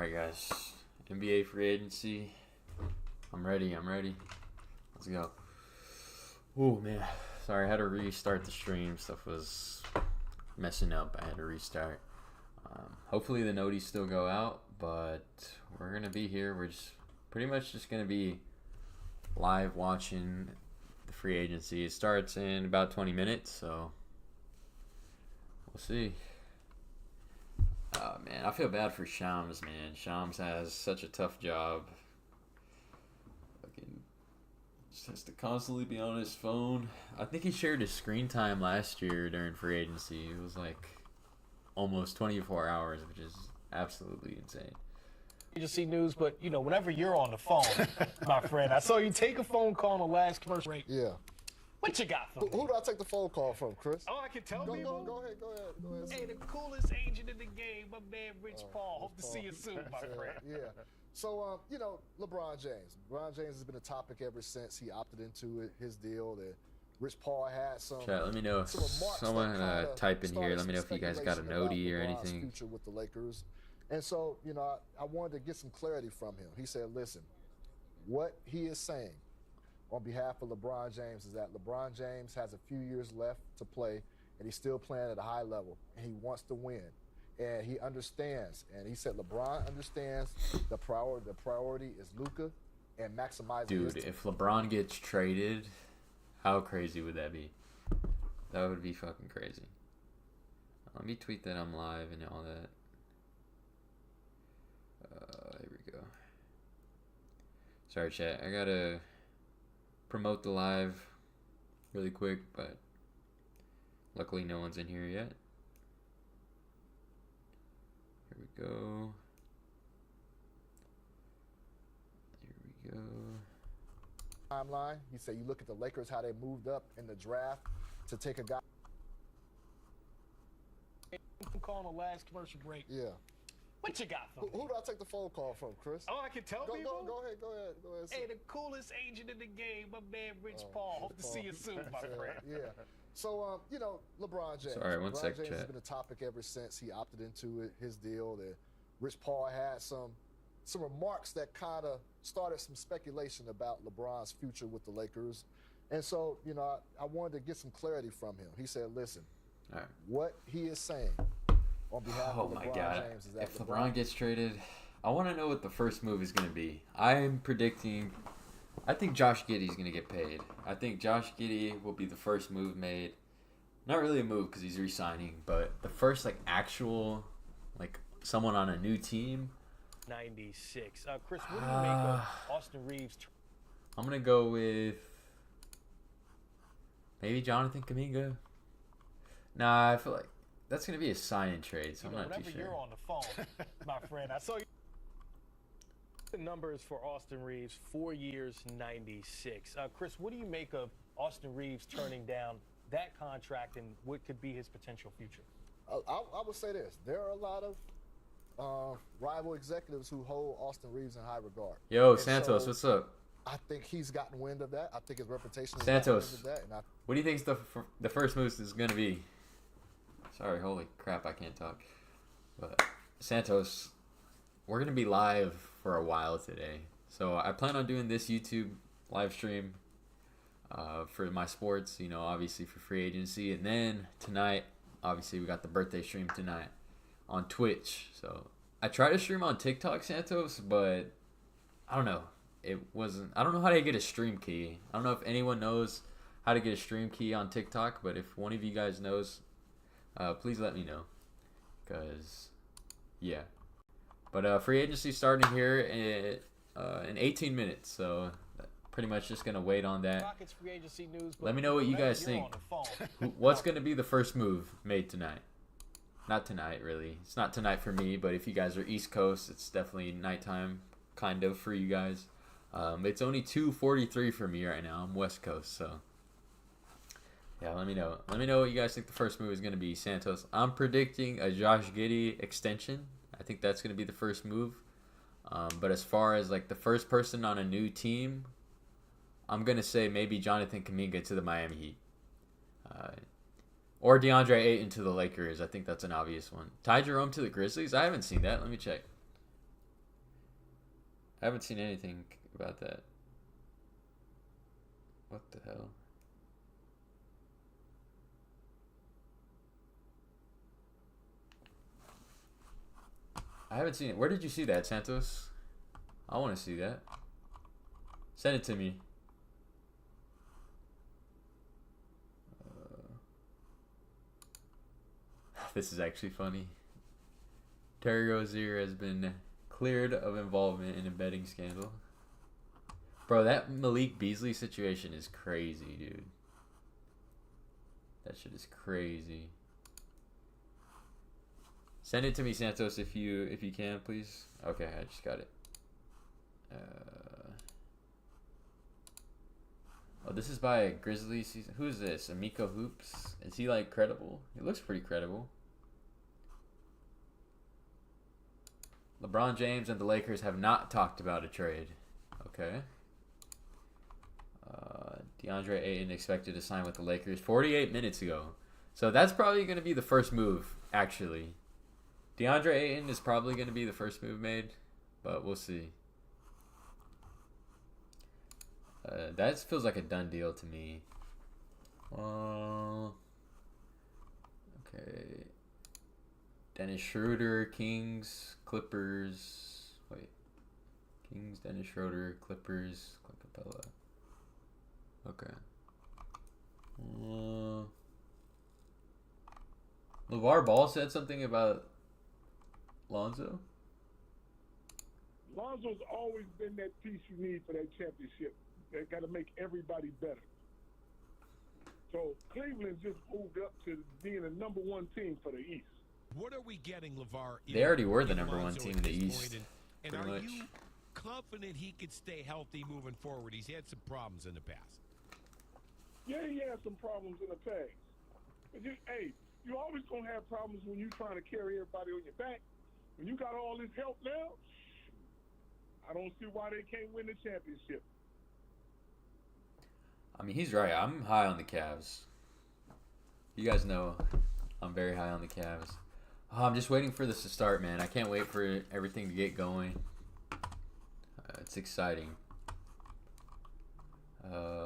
Alright, guys. NBA free agency. I'm ready. Let's go. Oh, man. Sorry, I had to restart the stream. Stuff was messing up. I had to restart. Hopefully the noties still go out, but we're going to be here. We're just pretty much just going to be live watching the free agency. It starts in about 20 minutes, so we'll see. Oh, man, I feel bad for Shams, man. Shams has such a tough job. Fucking just has to constantly be on his phone. I think he shared his screen time last year during free agency. It was like almost 24 hours, which is absolutely insane. Agency news, but you know, whenever you're on the phone, my friend, I saw you take a phone call on the last commercial break. Yeah. What you got for me? Who do I take the phone call from, Chris? Oh, I can tell people. Go ahead. Hey, the coolest agent in the game, my man Rich Paul. Hope to see you soon, my friend. Yeah. So, LeBron James. LeBron James has been a topic ever since he opted into his deal. That Rich Paul had some. Chat, let me know if someone type in here. Let me know if you guys got a notey or anything. Future with the Lakers. And so, I wanted to get some clarity from him. He said, listen, what he is saying on behalf of LeBron James is that LeBron James has a few years left to play, and he's still playing at a high level, and he wants to win. And he understands, and he said LeBron understands the priority is Luka and maximizing. Dude, if LeBron gets traded, how crazy would that be? That would be fucking crazy. Let me tweet that I'm live and all that. Here we go. Sorry, chat. I gotta promote the live really quick, but luckily no one's in here yet. Here we go. Timeline. He said you look at the Lakers, how they moved up in the draft to take a guy. I'm calling the last commercial break. Yeah. What you got for me? Who do I take the phone call from, Chris? Oh, I can tell people. Go ahead. Hey, the coolest agent in the game, my man Rich Paul. Hope to see you soon, my friend. Yeah. So, LeBron James. Sorry, one sec, James chat. has been a topic ever since he opted into his deal. That Rich Paul had some remarks that kind of started some speculation about LeBron's future with the Lakers. And so, I wanted to get some clarity from him. He said, listen, All right. what he is saying on behalf of LeBron James is that if LeBron gets traded, I want to know what the first move is going to be. I'm predicting, I think Josh Giddey's going to get paid. I think Josh Giddey will be the first move made. Not really a move because he's re-signing, but the first actual someone on a new team. 96. Chris, what do you make of Austin Reeves? I'm going to go with maybe Jonathan Kuminga. Nah, I feel like that's going to be a sign and trade, so I'm not too Whenever sure. you're on the phone, my friend, I saw you. The numbers for Austin Reeves, 4 years, 96. Chris, what do you make of Austin Reeves turning down that contract and what could be his potential future? I would say this. There are a lot of rival executives who hold Austin Reeves in high regard. Yo, And Santos, so what's up? I think he's gotten wind of that. I think his reputation has Santos, gotten wind of that. And what do you think the first move is going to be? Sorry, holy crap, I can't talk. But Santos, we're going to be live for a while today. So I plan on doing this YouTube live stream for my sports, obviously for free agency. And then tonight, obviously we got the birthday stream tonight on Twitch. So I tried to stream on TikTok, Santos, but I don't know. I don't know how to get a stream key. I don't know if anyone knows how to get a stream key on TikTok, but if one of you guys knows, please let me know. Because, yeah. But free agency starting here in 18 minutes, so pretty much just going to wait on that. Rockets free agency news. Let me know what you guys think. What's going to be the first move made tonight? Not tonight, really. It's not tonight for me, but if you guys are East Coast, it's definitely nighttime, kind of, for you guys. It's only 2:43 for me right now. I'm West Coast, so yeah, let me know. Let me know what you guys think the first move is going to be, Santos. I'm predicting a Josh Giddey extension. I think that's going to be the first move. But as far as the first person on a new team, I'm going to say maybe Jonathan Kuminga to the Miami Heat. Or DeAndre Ayton to the Lakers. I think that's an obvious one. Ty Jerome to the Grizzlies? I haven't seen that. Let me check. I haven't seen anything about that. What the hell? I haven't seen it. Where did you see that, Santos? I want to see that. Send it to me. This is actually funny. Terry Rozier has been cleared of involvement in a betting scandal. Bro, that Malik Beasley situation is crazy, dude. That shit is crazy. Send it to me, Santos, if you can, please. Okay, I just got it. Oh, this is by a Grizzly season. Who is this? Amico Hoops? Is he like credible? He looks pretty credible. LeBron James and the Lakers have not talked about a trade. Okay. DeAndre Ayton expected to sign with the Lakers 48 minutes ago. So that's probably going to be the first move, actually. DeAndre Ayton is probably going to be the first move made, but we'll see. That feels like a done deal to me. Okay. Dennis Schroeder, Kings, Clippers. Wait. Kings, Dennis Schroeder, Clippers, Clint Capella. Okay. LeVar Ball said something about Lonzo. Lonzo's always been that piece you need for that championship. They got to make everybody better. So Cleveland just moved up to being the number one team for the East. What are we getting, LeVar? They already were the number one team in the East. And are you confident he could stay healthy moving forward? He's had some problems in the past. Yeah, he had some problems in the past. But you always going to have problems when you're trying to carry everybody on your back. When you got all this help now, I don't see why they can't win the championship. I mean, he's right. I'm high on the Cavs. You guys know I'm very high on the Cavs. Oh, I'm just waiting for this to start, man. I can't wait for everything to get going. It's exciting.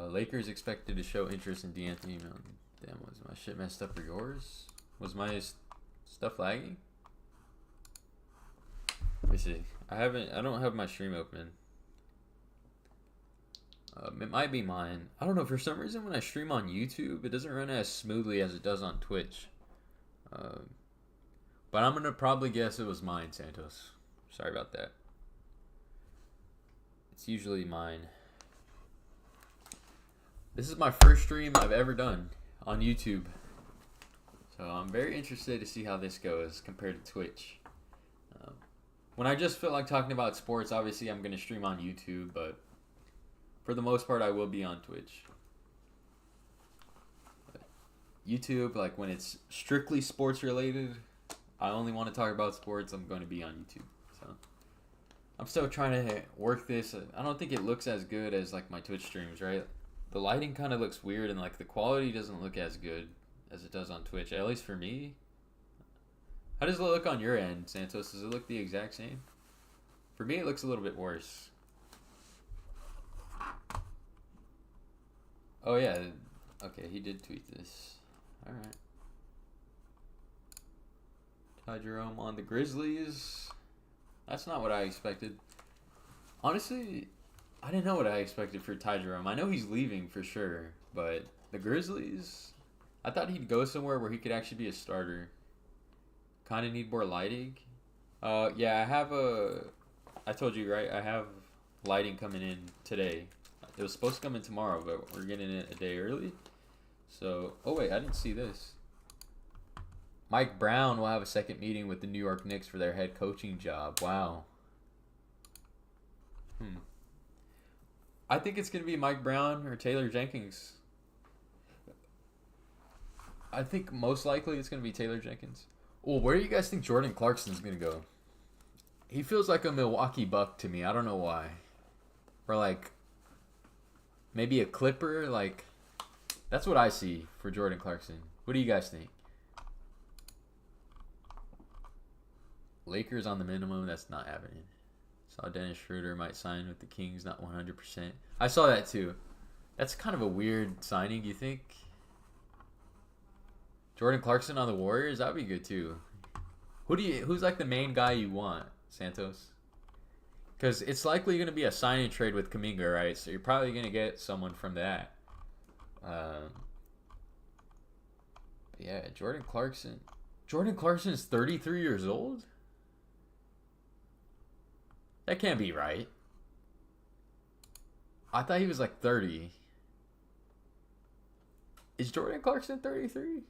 Lakers expected to show interest in D'Anthony. Damn, was my shit messed up or yours? Was my stuff lagging? Let me see. I don't have my stream open. It might be mine. I don't know. For some reason, when I stream on YouTube, it doesn't run as smoothly as it does on Twitch. But I'm gonna probably guess it was mine, Santos. Sorry about that. It's usually mine. This is my first stream I've ever done on YouTube. So I'm very interested to see how this goes compared to Twitch. When I just feel like talking about sports, obviously I'm going to stream on YouTube, but for the most part I will be on Twitch. But YouTube, like when it's strictly sports related, I only want to talk about sports, I'm going to be on YouTube. So I'm still trying to work this. I don't think it looks as good as like my Twitch streams, right? The lighting kind of looks weird and like the quality doesn't look as good as it does on Twitch, at least for me. How does it look on your end, Santos? Does it look the exact same? For me, it looks a little bit worse. Oh yeah, okay, he did tweet this. All right. Ty Jerome on the Grizzlies. That's not what I expected. Honestly, I didn't know what I expected for Ty Jerome. I know he's leaving for sure, but the Grizzlies, I thought he'd go somewhere where he could actually be a starter. Kind of need more lighting. Yeah, I told you, right? I have lighting coming in today. It was supposed to come in tomorrow, but we're getting it a day early. So, oh wait, I didn't see this. Mike Brown will have a second meeting with the New York Knicks for their head coaching job. Wow. I think it's going to be Mike Brown or Taylor Jenkins. I think most likely it's going to be Taylor Jenkins. Well, where do you guys think Jordan Clarkson's going to go? He feels like a Milwaukee Buck to me. I don't know why. Or like maybe a Clipper. Like that's what I see for Jordan Clarkson. What do you guys think? Lakers on the minimum. That's not happening. Saw Dennis Schroeder might sign with the Kings, not 100%. I saw that too. That's kind of a weird signing, you think? Jordan Clarkson on the Warriors, that'd be good too. Who's like the main guy you want, Santos? Because it's likely going to be a sign and trade with Kuminga, right? So you're probably going to get someone from that. Yeah, Jordan Clarkson. Jordan Clarkson is 33 years old? That can't be right. I thought he was like 30. Is Jordan Clarkson 33?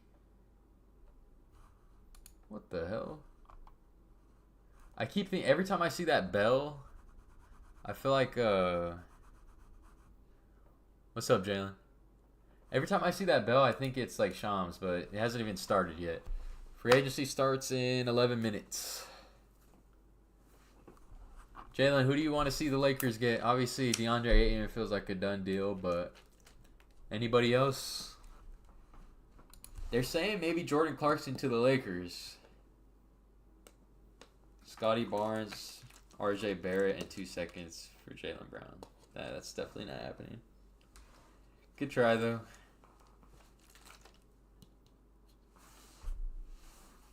What the hell? I keep thinking, every time I see that bell, I feel like, what's up, Jalen? Every time I see that bell, I think it's like Shams, but it hasn't even started yet. Free agency starts in 11 minutes. Jalen, who do you want to see the Lakers get? Obviously, DeAndre Ayton feels like a done deal, but anybody else? They're saying maybe Jordan Clarkson to the Lakers. Scotty Barnes, RJ Barrett, and 2 seconds for Jaylen Brown. That's definitely not happening. Good try, though.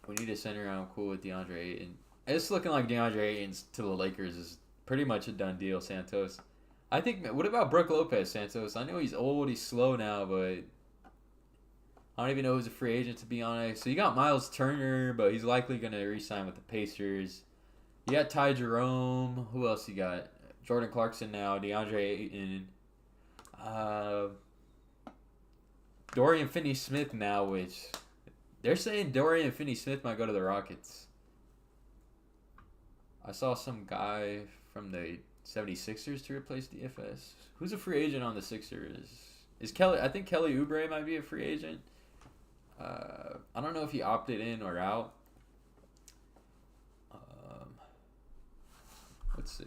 We need a center. I'm cool with DeAndre Ayton. It's looking like DeAndre Ayton's to the Lakers is pretty much a done deal, Santos. I think, what about Brook Lopez, Santos? I know he's old, he's slow now, but I don't even know who's a free agent, to be honest. So you got Miles Turner, but he's likely going to re-sign with the Pacers. You got Ty Jerome. Who else you got? Jordan Clarkson now, DeAndre Ayton. Dorian Finney-Smith now, which they're saying Dorian Finney-Smith might go to the Rockets. I saw some guy from the 76ers to replace DFS. Who's a free agent on the Sixers? Is Kelly? I think Kelly Oubre might be a free agent. I don't know if he opted in or out. Let's see.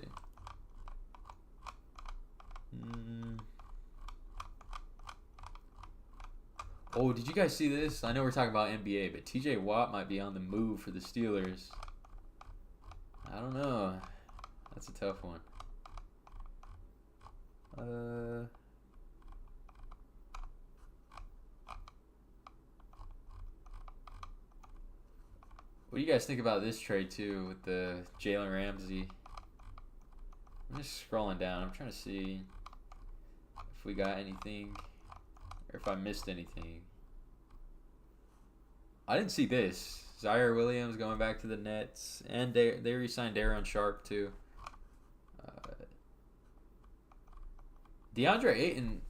Oh, did you guys see this? I know we're talking about NBA, but TJ Watt might be on the move for the Steelers. I don't know. That's a tough one. What do you guys think about this trade too with the Jalen Ramsey? I'm just scrolling down. I'm trying to see if we got anything or if I missed anything. I didn't see this. Zaire Williams going back to the Nets, and they re-signed Daron Sharp too. DeAndre Ayton,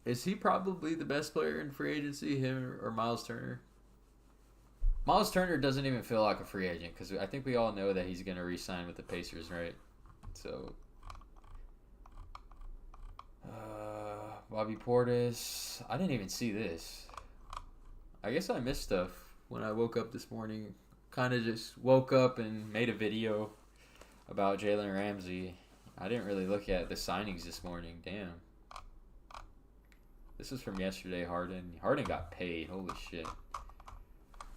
is he probably the best player in free agency, him or Miles Turner? Miles Turner doesn't even feel like a free agent because I think we all know that he's going to re-sign with the Pacers, right? So, Bobby Portis. I didn't even see this. I guess I missed stuff when I woke up this morning. Kind of just woke up and made a video about Jalen Ramsey. I didn't really look at the signings this morning. Damn. This is from yesterday, Harden. Harden got paid. Holy shit.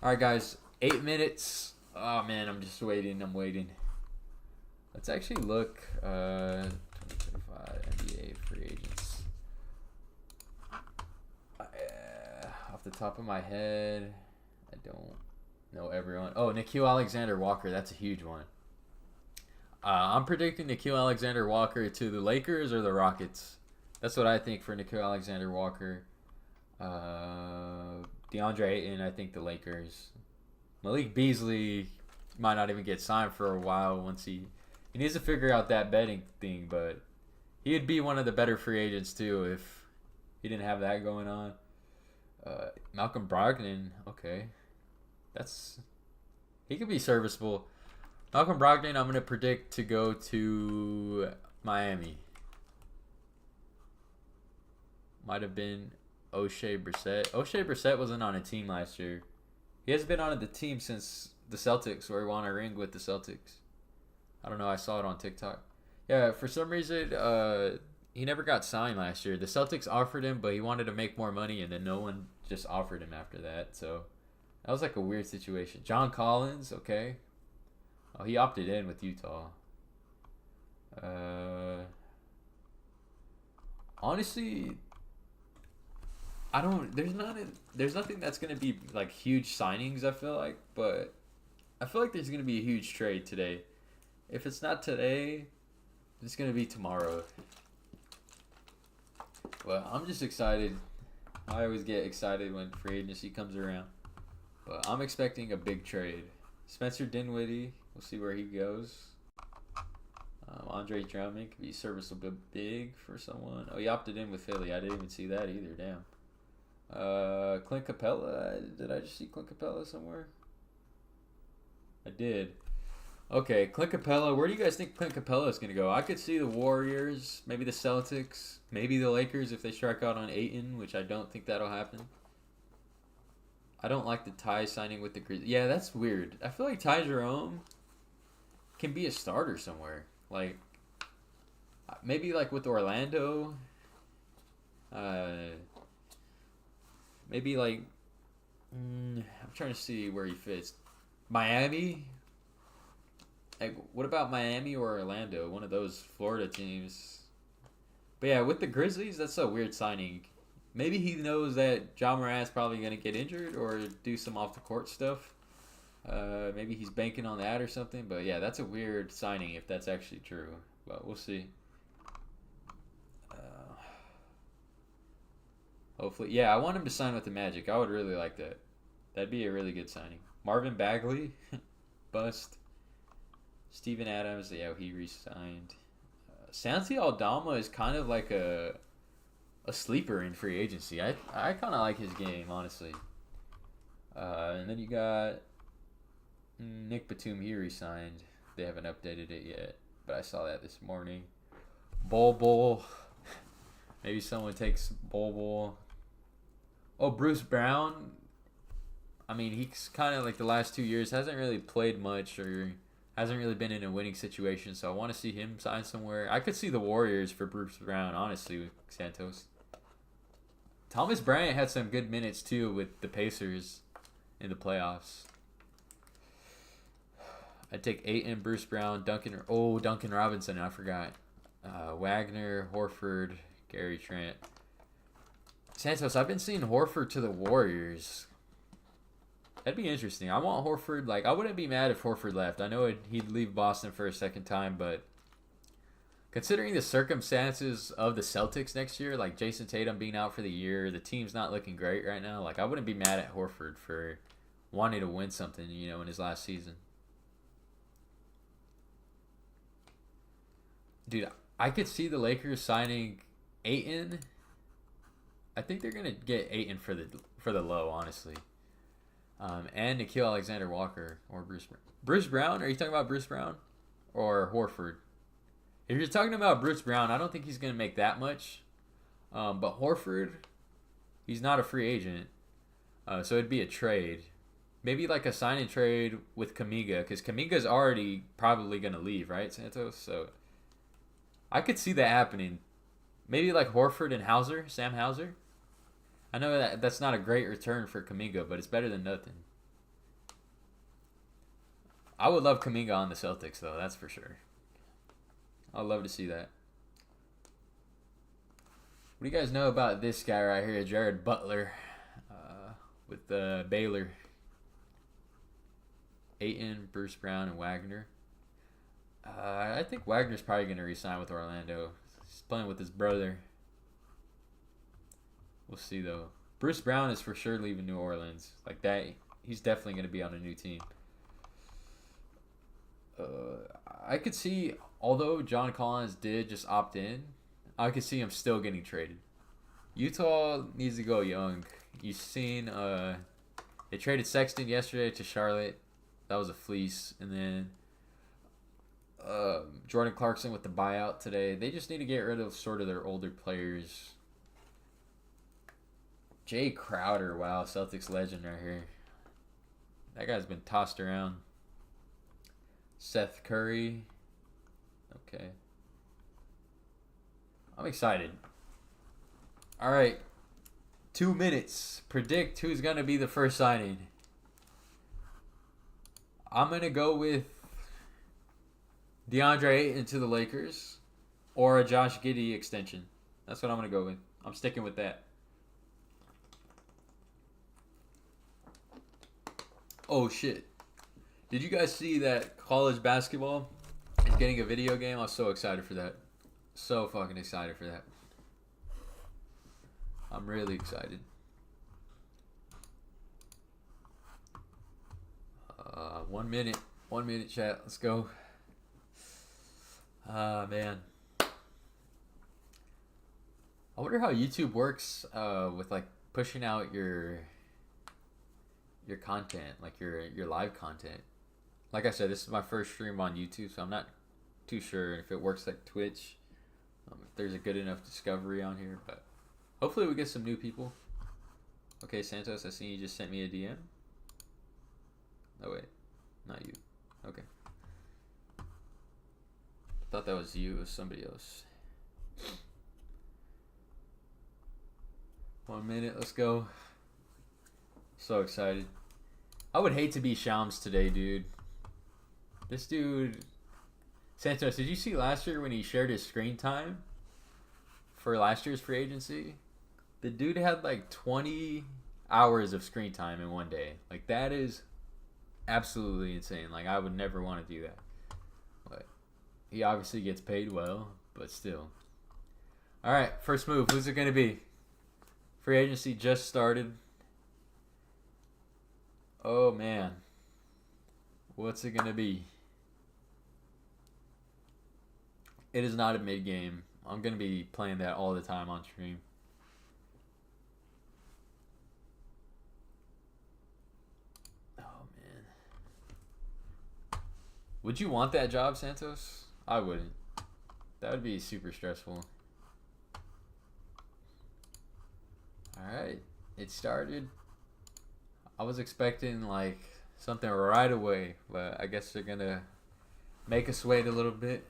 Alright, guys. 8 minutes. Oh, man. I'm just waiting. I'm waiting. Let's actually look. 2025 NBA free agents. Off the top of my head, I don't know everyone. Oh, Nickeil Alexander-Walker. That's a huge one. I'm predicting Nickeil Alexander-Walker to the Lakers or the Rockets. That's what I think for Nickeil Alexander-Walker. DeAndre Ayton, I think the Lakers. Malik Beasley might not even get signed for a while once he needs to figure out that betting thing, but he'd be one of the better free agents too if he didn't have that going on. Malcolm Brogdon, okay. He could be serviceable. Malcolm Brogdon, I'm going to predict to go to Miami. Might have been O'Shea Brissett. O'Shea Brissett wasn't on a team last year. He hasn't been on the team since the Celtics, where he won a ring with the Celtics. I don't know. I saw it on TikTok. Yeah, for some reason, he never got signed last year. The Celtics offered him, but he wanted to make more money, and then no one just offered him after that. So that was like a weird situation. John Collins, okay. Oh, he opted in with Utah. Honestly, I don't. There's nothing that's gonna be like huge signings. I feel like, but I feel like there's gonna be a huge trade today. If it's not today, it's gonna be tomorrow. Well, I'm just excited. I always get excited when free agency comes around. But I'm expecting a big trade. Spencer Dinwiddie, we'll see where he goes. Andre Drummond could be serviceable big for someone. Oh, he opted in with Philly. I didn't even see that either. Damn. Clint Capella. Did I just see Clint Capella somewhere? I did. Okay, Clint Capella. Where do you guys think Clint Capella is going to go? I could see the Warriors, maybe the Celtics, maybe the Lakers if they strike out on Ayton, which I don't think that'll happen. I don't like the Ty signing with the Grizzlies. Yeah, that's weird. I feel like Ty Jerome can be a starter somewhere. Like, maybe like with Orlando. Maybe like, I'm trying to see where he fits. Miami. Like, what about Miami or Orlando? One of those Florida teams. But yeah, with the Grizzlies, that's a weird signing. Maybe he knows that Ja Morant's probably going to get injured or do some off-the-court stuff. Maybe he's banking on that or something. But yeah, that's a weird signing if that's actually true. But we'll see. Hopefully. Yeah, I want him to sign with the Magic. I would really like that. That'd be a really good signing. Marvin Bagley. Bust. Steven Adams. Yeah, he re-signed. Santi Aldama is kind of like a sleeper in free agency. I kind of like his game, honestly. And then you got Nick Batum. He re-signed. They haven't updated it yet, but I saw that this morning. Bol. Maybe someone takes Bol. Oh, Bruce Brown. I mean, he's kind of like the last 2 years hasn't really played much or hasn't really been in a winning situation, so I want to see him sign somewhere. I could see the Warriors for Bruce Brown, honestly, with Santos. Thomas Bryant had some good minutes, too, with the Pacers in the playoffs. I'd take Ayton, Bruce Brown, Duncan Robinson, I forgot. Wagner, Horford, Gary Trent. Santos, I've been seeing Horford to the Warriors. That'd be interesting. I want Horford. Like, I wouldn't be mad if Horford left. I know he'd leave Boston for a second time, but considering the circumstances of the Celtics next year, like Jason Tatum being out for the year, the team's not looking great right now. Like, I wouldn't be mad at Horford for wanting to win something, in his last season. Dude, I could see the Lakers signing Ayton. I think they're gonna get Ayton for the low, honestly. And Nickeil Alexander-Walker or Bruce Brown. Bruce Brown? Are you talking about Bruce Brown or Horford? If you're talking about Bruce Brown, I don't think he's gonna make that much. But Horford, he's not a free agent, so it'd be a trade. Maybe like a sign and trade with Kuminga, because Kuminga's already probably gonna leave, right, Santos? So I could see that happening. Maybe like Horford and Sam Hauser. I know that's not a great return for Kuminga, but it's better than nothing. I would love Kuminga on the Celtics, though. That's for sure. I'd love to see that. What do you guys know about this guy right here, Jared Butler, with Baylor? Ayton, Bruce Brown, and Wagner. I think Wagner's probably going to re-sign with Orlando. He's playing with his brother. We'll see, though. Bruce Brown is for sure leaving New Orleans. Like that, he's definitely going to be on a new team. I could see, although John Collins did just opt in, I could see him still getting traded. Utah needs to go young. You've seen they traded Sexton yesterday to Charlotte. That was a fleece. And then Jordan Clarkson with the buyout today. They just need to get rid of sort of their older players. Jay Crowder, wow, Celtics legend right here. That guy's been tossed around. Seth Curry. Okay. I'm excited. All right. 2 minutes. Predict who's going to be the first signing. I'm going to go with DeAndre Ayton to the Lakers, or a Josh Giddey extension. That's what I'm gonna go with. I'm sticking with that. Oh shit! Did you guys see that college basketball is getting a video game? I was so excited for that. So fucking excited for that. I'm really excited. 1 minute. 1 minute, chat. Let's go. Ah, man. I wonder how YouTube works with like pushing out your content, like your live content. Like I said, this is my first stream on YouTube, so I'm not too sure if it works like Twitch. If there's a good enough discovery on here, but hopefully we get some new people. Okay, Santos, I see you just sent me a DM. Oh wait, not you. Okay. Thought that was you. It was somebody else. 1 minute. Let's go. So excited. I would hate to be Shams today, dude. This dude... Santos, did you see last year when he shared his screen time for last year's free agency? The dude had like 20 hours of screen time in one day. Like, that is absolutely insane. Like, I would never want to do that. But he obviously gets paid well, but still. Alright, first move. Who's it going to be? Free agency just started. Oh, man. What's it going to be? It is not a mid-game. I'm going to be playing that all the time on stream. Oh, man. Would you want that job, Santos? I wouldn't. That would be super stressful. Alright. It started. I was expecting, like, something right away. But I guess they're going to make us wait a little bit.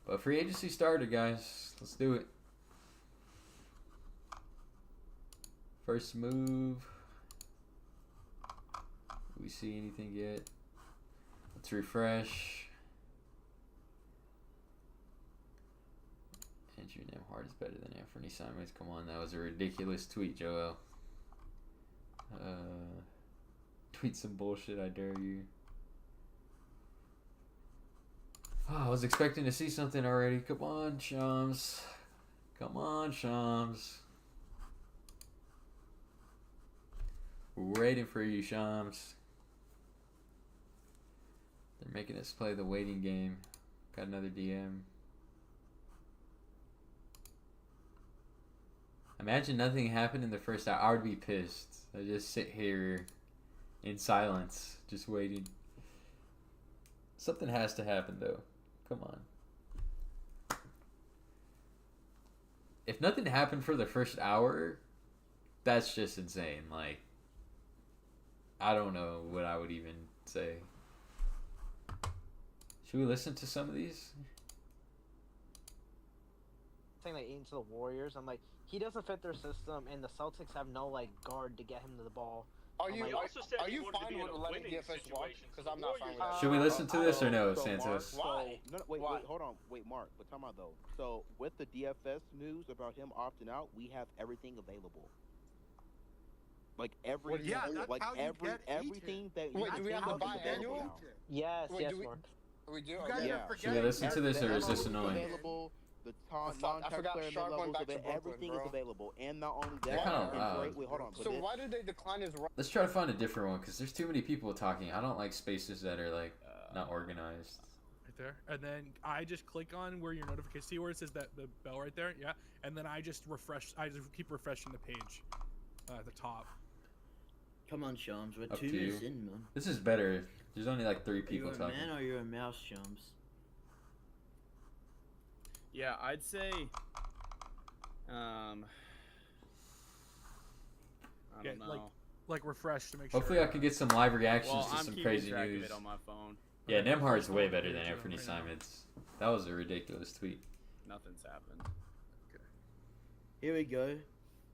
But free agency started, guys. Let's do it. First move. Do we see anything yet? Let's refresh. Andrew Nembhard is better than Anthony Simons. Come on, that was a ridiculous tweet, Joel. Tweet some bullshit, I dare you. Oh, I was expecting to see something already. Come on, Shams. Come on, Shams. We're waiting for you, Shams. They're making us play the waiting game. Got another DM. Imagine nothing happened in the first hour. I would be pissed. I just sit here in silence, just waiting. Something has to happen, though. Come on. If nothing happened for the first hour, that's just insane. Like, I don't know what I would even say. Should we listen to some of these? Saying like into the Warriors, I'm like, he doesn't fit their system, and the Celtics have no like guard to get him to the ball. Are you Like, are you fine with letting DFS walk? Because I'm not fine with that. Should we listen to this or no, So, Santos? Mark, why? No, wait, Why? wait, hold on. Wait, Mark, but time out though. So with the DFS news about him opting out, we have everything available. Like every, Well, yeah, that's like how you every get everything that Wait, you do we have have to is buy available annual? now. Yes, Wait, yes, do we- Mark. We do. You Okay. guys Yeah. are Should we forgetting. listen to this or is this The annoying? available, the I non-tax forgot player Sharp went levels back of to it, Brooklyn, everything bro. is available. And not only They're that, kinda and loud. great, wait, hold on. But So this- why did they decline his? Let's try to find a different one because there's too many people talking. I don't like spaces that are like not organized. Right there, and then I just click on where your notification, see where it says that the bell right there, yeah, and then I just refresh. I just keep refreshing the page at the top. Come on, Shams. We're Up 2 to you. minutes in, man. This is better. There's only like 3 Are you people a talking. man or you're a mouse, Shams? Yeah, I'd say. I Yeah, don't know. Like refresh to make sure. Hopefully, I can get some live reactions well, to I'm some keeping crazy track news. of it on my phone. Yeah, Okay, Nemhard's first way one, better give than it to him Anthony right now. Simons. That was a ridiculous tweet. Nothing's happened. Here we go.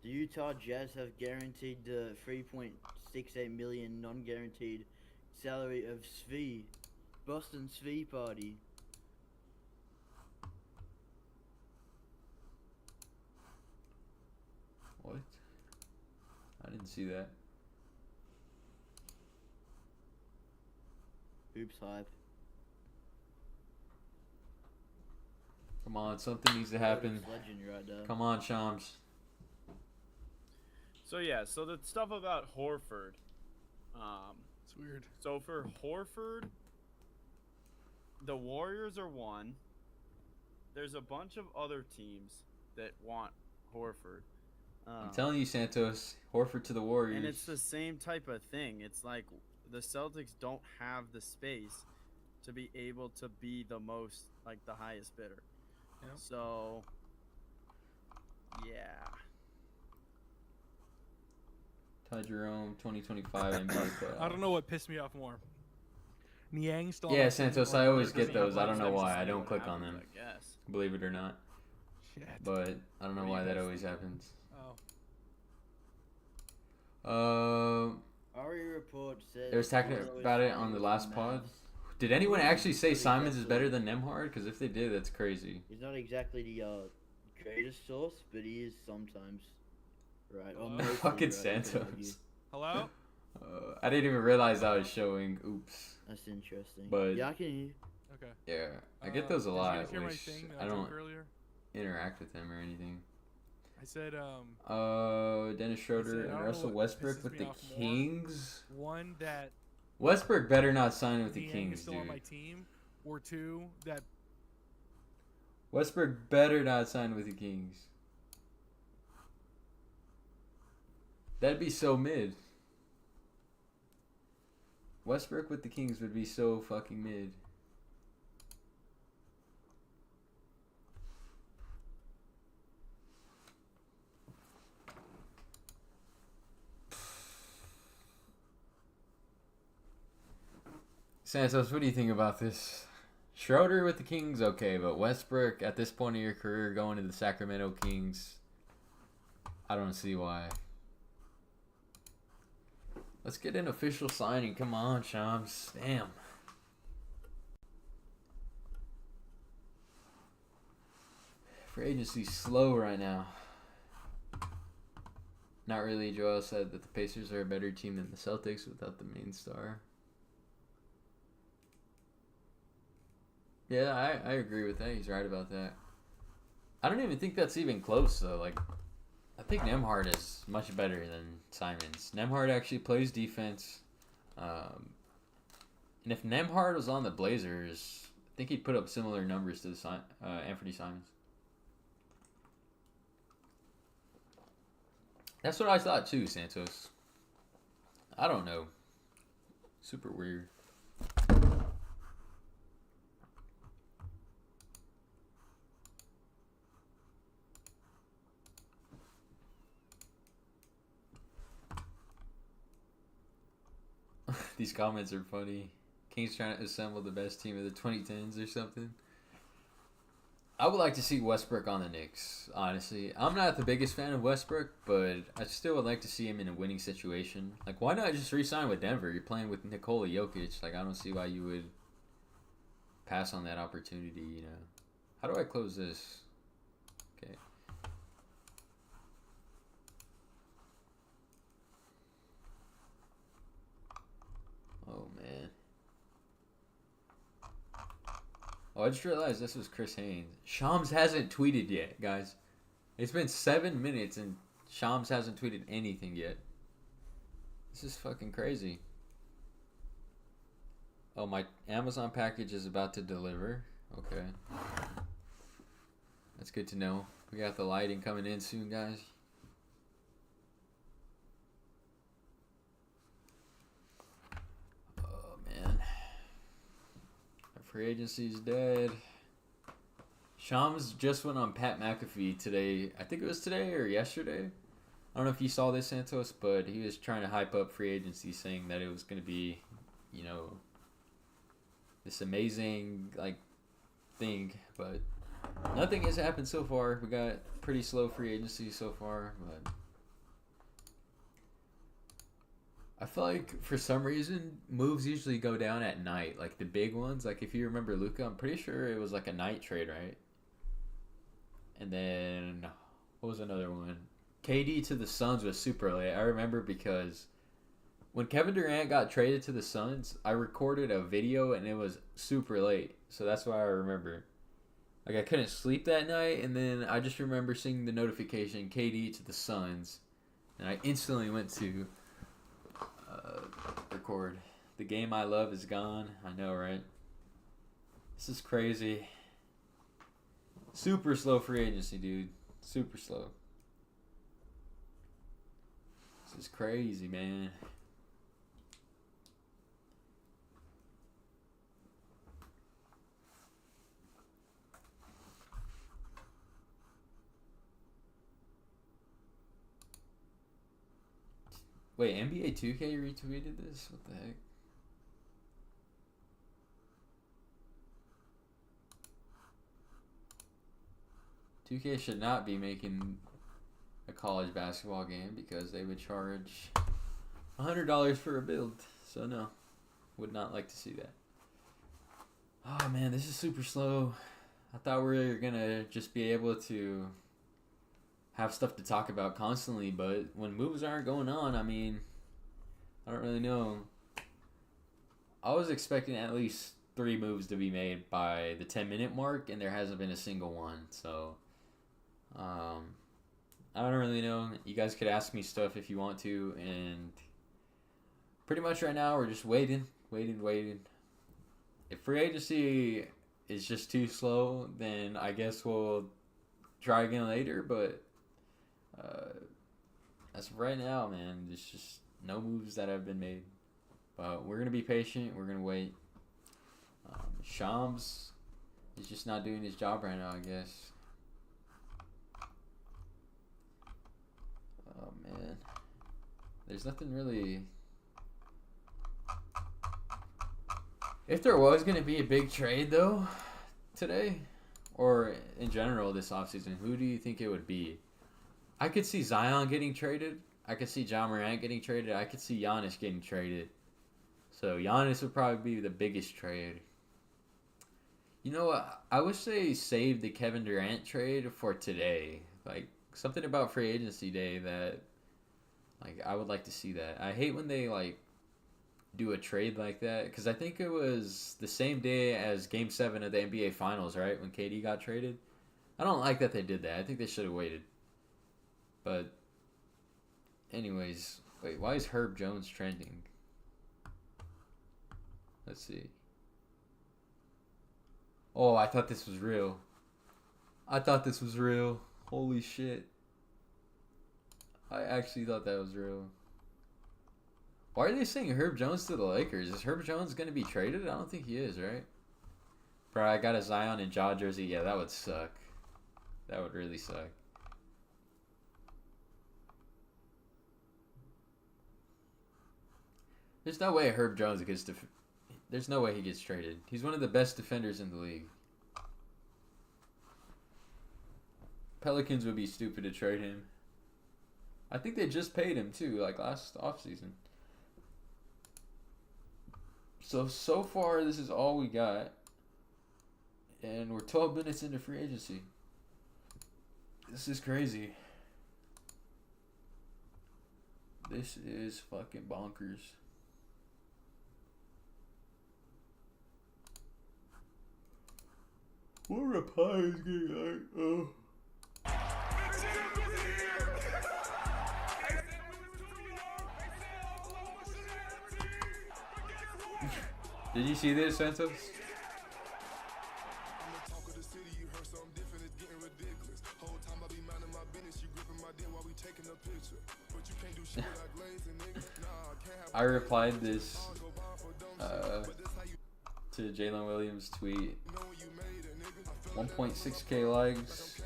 The Utah Jazz have guaranteed the 3.68 million non-guaranteed salary of Svi, Boston Svi Party, I didn't see that. Oops, Hive. Come on, something needs to happen. Legend right there. Come on, Shams. So yeah, so the stuff about Horford. It's weird. So for Horford, the Warriors are one. There's a bunch of other teams that want Horford. I'm telling you, Santos, Horford to the Warriors. And it's the same type of thing. It's like the Celtics don't have the space to be able to be the most, like, the highest bidder. Yep. So, yeah. Ty Jerome, 2025 NBA playoffs. I don't know what pissed me off more. Niang still. Yeah, on Santos, the I always team, get those. I don't know That's why. I just don't what click on happens, them. I guess. Believe it or not. Shit. But I don't know What do why you that guys always think? happens. Oh. Ari report said They was talking about it on the last pod. Did anyone actually say Simons is better than Nemhard? Because if they did, that's crazy. He's not exactly the greatest source, but he is sometimes right. Or mostly Fucking right, I could argue. Santos. Hello? I didn't even realize I was showing. Oops. That's interesting. But yeah, I can hear you. Okay. yeah, I get those a Did you lot. guys hear my Which thing that I I don't took earlier? interact with them or anything. I said Dennis Schroeder I and don't know Russell what Westbrook pisses with me the off more. Kings. one that Westbrook better not sign with the Niang Kings, is still on my dude. team, or two that Westbrook better not sign with the Kings. That'd be so mid. Westbrook with the Kings would be so fucking mid. Santos, what do you think about this? Schroeder with the Kings, okay, but Westbrook at this point of your career going to the Sacramento Kings, I don't see why. Let's get an official signing. Come on, Shams. Damn. Free agency's slow right now. Not really. Joel said that the Pacers are a better team than the Celtics without the main star. Yeah, I agree with that. He's right about that. I don't even think that's even close, though. Like, I think Nemhard is much better than Simons. Nemhard actually plays defense. And if Nemhard was on the Blazers, I think he'd put up similar numbers to Anthony Simons. That's what I thought too, Santos. I don't know. Super weird. These comments are funny. Kings trying to assemble the best team of the 2010s or something. I would like to see Westbrook on the Knicks, honestly. I'm not the biggest fan of Westbrook, but I still would like to see him in a winning situation. Like, why not just re-sign with Denver? You're playing with Nikola Jokic. Like, I don't see why you would pass on that opportunity, you know. How do I close this? Okay. Oh, man. Oh, I just realized this was Chris Haynes. Shams hasn't tweeted yet, guys. It's been 7 minutes and Shams hasn't tweeted anything yet. This is fucking crazy. Oh, my Amazon package is about to deliver. Okay. That's good to know. We got the lighting coming in soon, guys. Oh, man. Our free agency's dead. Shams just went on Pat McAfee today. I think it was today or yesterday. I don't know if you saw this, Santos, but he was trying to hype up free agency, saying that it was going to be, you know, this amazing, like, thing. But nothing has happened so far. We got pretty slow free agency so far, but I feel like for some reason moves usually go down at night. Like the big ones, like if you remember Luka, I'm pretty sure it was like a night trade, right? And then what was another one? KD to the Suns was super late. I remember because when Kevin Durant got traded to the Suns, I recorded a video and it was super late. So that's why I remember. Like, I couldn't sleep that night, and then I just remember seeing the notification, KD to the Suns, and I instantly went to record. The game I love is gone. I know, right? This is crazy. Super slow free agency, dude. Super slow. This is crazy, man. Wait, NBA 2K retweeted this? What the heck? $2K should not be making a college basketball game because they would charge $100 for a build. So no, would not like to see that. Oh man, this is super slow. I thought we were gonna just be able to have stuff to talk about constantly, but when moves aren't going on, I mean, I don't really know. I was expecting at least 3 moves to be made by the 10-minute mark, and there hasn't been a single one. So, I don't really know. You guys could ask me stuff if you want to, and pretty much right now we're just waiting. If free agency is just too slow, then I guess we'll try again later, but as of right now, man, there's just no moves that have been made. But we're going to be patient. We're going to wait. Shams is just not doing his job right now, I guess. Oh, man. There's nothing really... If there was going to be a big trade, though, today, or in general this offseason, who do you think it would be? I could see Zion getting traded. I could see Ja Morant getting traded. I could see Giannis getting traded. So Giannis would probably be the biggest trade. You know what? I wish they saved the Kevin Durant trade for today. Like, something about free agency day that, like, I would like to see that. I hate when they, like, do a trade like that. Because I think it was the same day as Game 7 of the NBA Finals, right? When KD got traded. I don't like that they did that. I think they should have waited. But, anyways, wait, why is Herb Jones trending? Let's see. Oh, I thought this was real. Holy shit. I actually thought that was real. Why are they saying Herb Jones to the Lakers? Is Herb Jones going to be traded? I don't think he is, right? Bro, I got a Zion and Ja jersey. Yeah, that would suck. That would really suck. There's no way Herb Jones gets there's no way he gets traded. He's one of the best defenders in the league. Pelicans would be stupid to trade him. I think they just paid him too, like last offseason. So far this is all we got. And we're 12 minutes into free agency. This is crazy. This is fucking bonkers. What reply is getting like, oh. Did you see this, Santos? I replied this to Jalen Williams' tweet. 1.6k likes.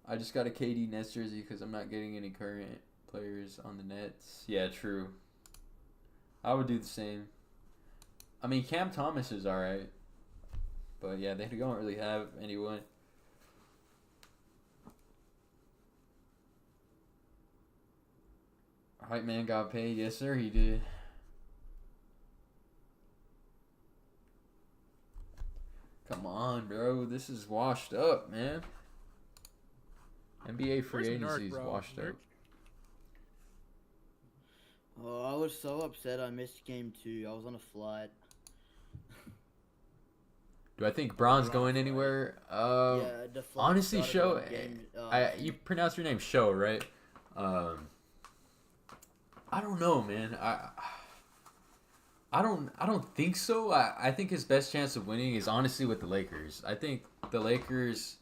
I just got a KD Nets jersey because I'm not getting any current players on the Nets. Yeah, true. I would do the same. I mean, Cam Thomas is alright. But yeah, they don't really have anyone. Hype man got paid. Yes, sir, he did. Come on, bro. This is washed up, man. NBA free Where's agency is Nurk, bro? washed Nurk? up. Oh, I was so upset I missed game 2. I was on a flight. Do I think Braun's going anywhere? Yeah, the flight Honestly, started Show. on game, You pronounce your name Show, right? I don't know, man. I don't think so. I think his best chance of winning is honestly with the Lakers. I think the Lakers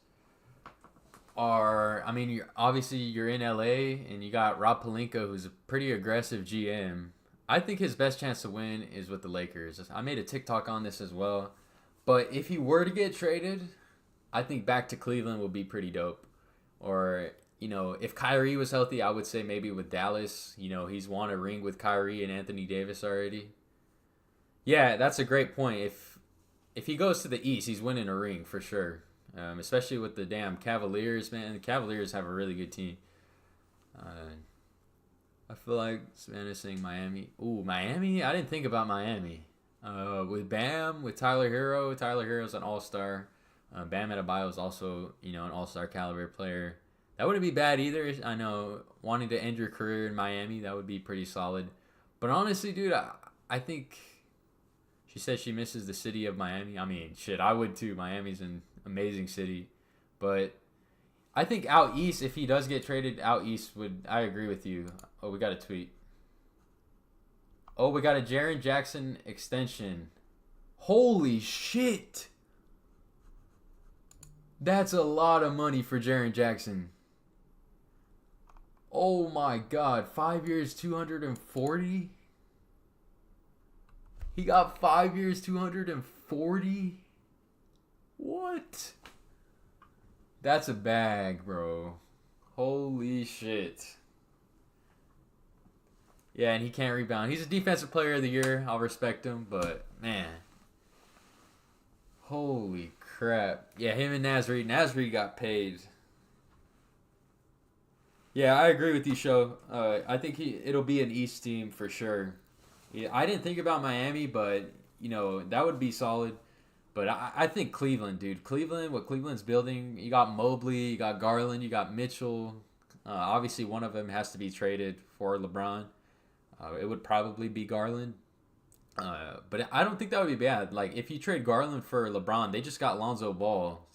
are. I mean, you're in LA and you got Rob Pelinka, who's a pretty aggressive GM. I think his best chance to win is with the Lakers. I made a TikTok on this as well. But if he were to get traded, I think back to Cleveland would be pretty dope. Or, if Kyrie was healthy, I would say maybe with Dallas. He's won a ring with Kyrie and Anthony Davis already. Yeah, that's a great point. If he goes to the East, he's winning a ring for sure. Especially with the damn Cavaliers, man. The Cavaliers have a really good team. I feel like Savannah's saying Miami. Ooh, Miami? I didn't think about Miami. With Bam, with Tyler Hero. Tyler Hero's an all-star. Bam Adebayo is also, an all-star caliber player. That wouldn't be bad either. I know, wanting to end your career in Miami, that would be pretty solid. But honestly, dude, I think she said she misses the city of Miami. I mean, shit, I would too. Miami's an amazing city. But I think out east, if he does get traded out east, I agree with you. Oh, we got a tweet. Oh, we got a Jaren Jackson extension. Holy shit. That's a lot of money for Jaren Jackson. Oh my god. 5 years, 240? He got 5 years, 240? What? That's a bag, bro. Holy shit. Yeah, and he can't rebound. He's a defensive player of the year. I'll respect him, but man. Holy crap. Yeah, him and Nasri. Nasri got paid. Yeah, I agree with you, Show. I think it'll be an East team for sure. Yeah, I didn't think about Miami, but, that would be solid. But I think Cleveland, dude. Cleveland, what Cleveland's building, you got Mobley, you got Garland, you got Mitchell. Obviously, one of them has to be traded for LeBron. It would probably be Garland. But I don't think that would be bad. Like, if you trade Garland for LeBron, they just got Lonzo Ball.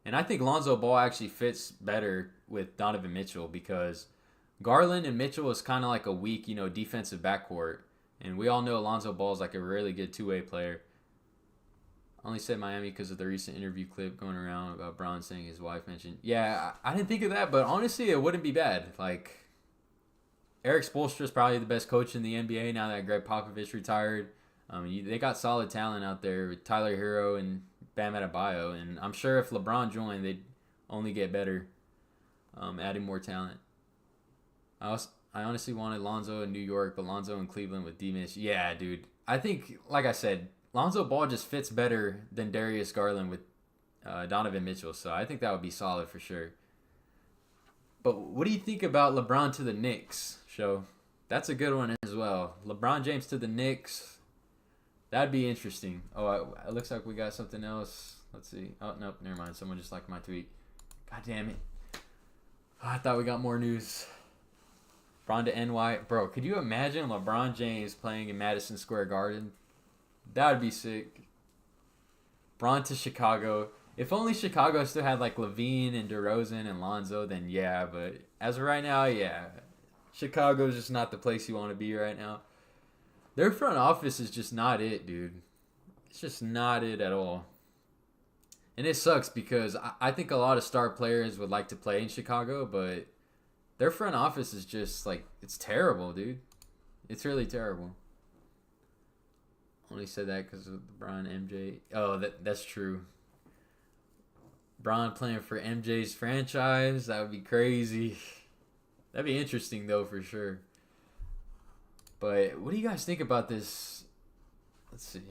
And I think Lonzo Ball actually fits better with Donovan Mitchell because Garland and Mitchell is kind of like a weak, defensive backcourt. And we all know Lonzo Ball is like a really good two-way player. I only said Miami because of the recent interview clip going around about Bron saying his wife mentioned. Yeah, I didn't think of that, but honestly, it wouldn't be bad. Like, Eric Spoelstra is probably the best coach in the NBA now that Greg Popovich retired. They got solid talent out there with Tyler Hero and Bam Adebayo, and I'm sure if LeBron joined, they'd only get better, adding more talent. I honestly wanted Lonzo in New York, but Lonzo in Cleveland with D-Mitch. Yeah, dude. I think, like I said, Lonzo Ball just fits better than Darius Garland with Donovan Mitchell, so I think that would be solid for sure. But what do you think about LeBron to the Knicks, Show? That's a good one as well. LeBron James to the Knicks. That'd be interesting. Oh, it looks like we got something else. Let's see. Oh, nope, never mind. Someone just liked my tweet. God damn it. Oh, I thought we got more news. LeBron to NY. Bro, could you imagine LeBron James playing in Madison Square Garden? That would be sick. Bron to Chicago. If only Chicago still had like Levine and DeRozan and Lonzo, then yeah. But as of right now, yeah. Chicago's just not the place you want to be right now. Their front office is just not it, dude. It's just not it at all. And it sucks because I think a lot of star players would like to play in Chicago, but their front office is just like, it's terrible, dude. It's really terrible. Only said that because of LeBron, MJ. Oh, that's true. Bron playing for MJ's franchise, that would be crazy. That'd be interesting though, for sure. But what do you guys think about this? Let's see.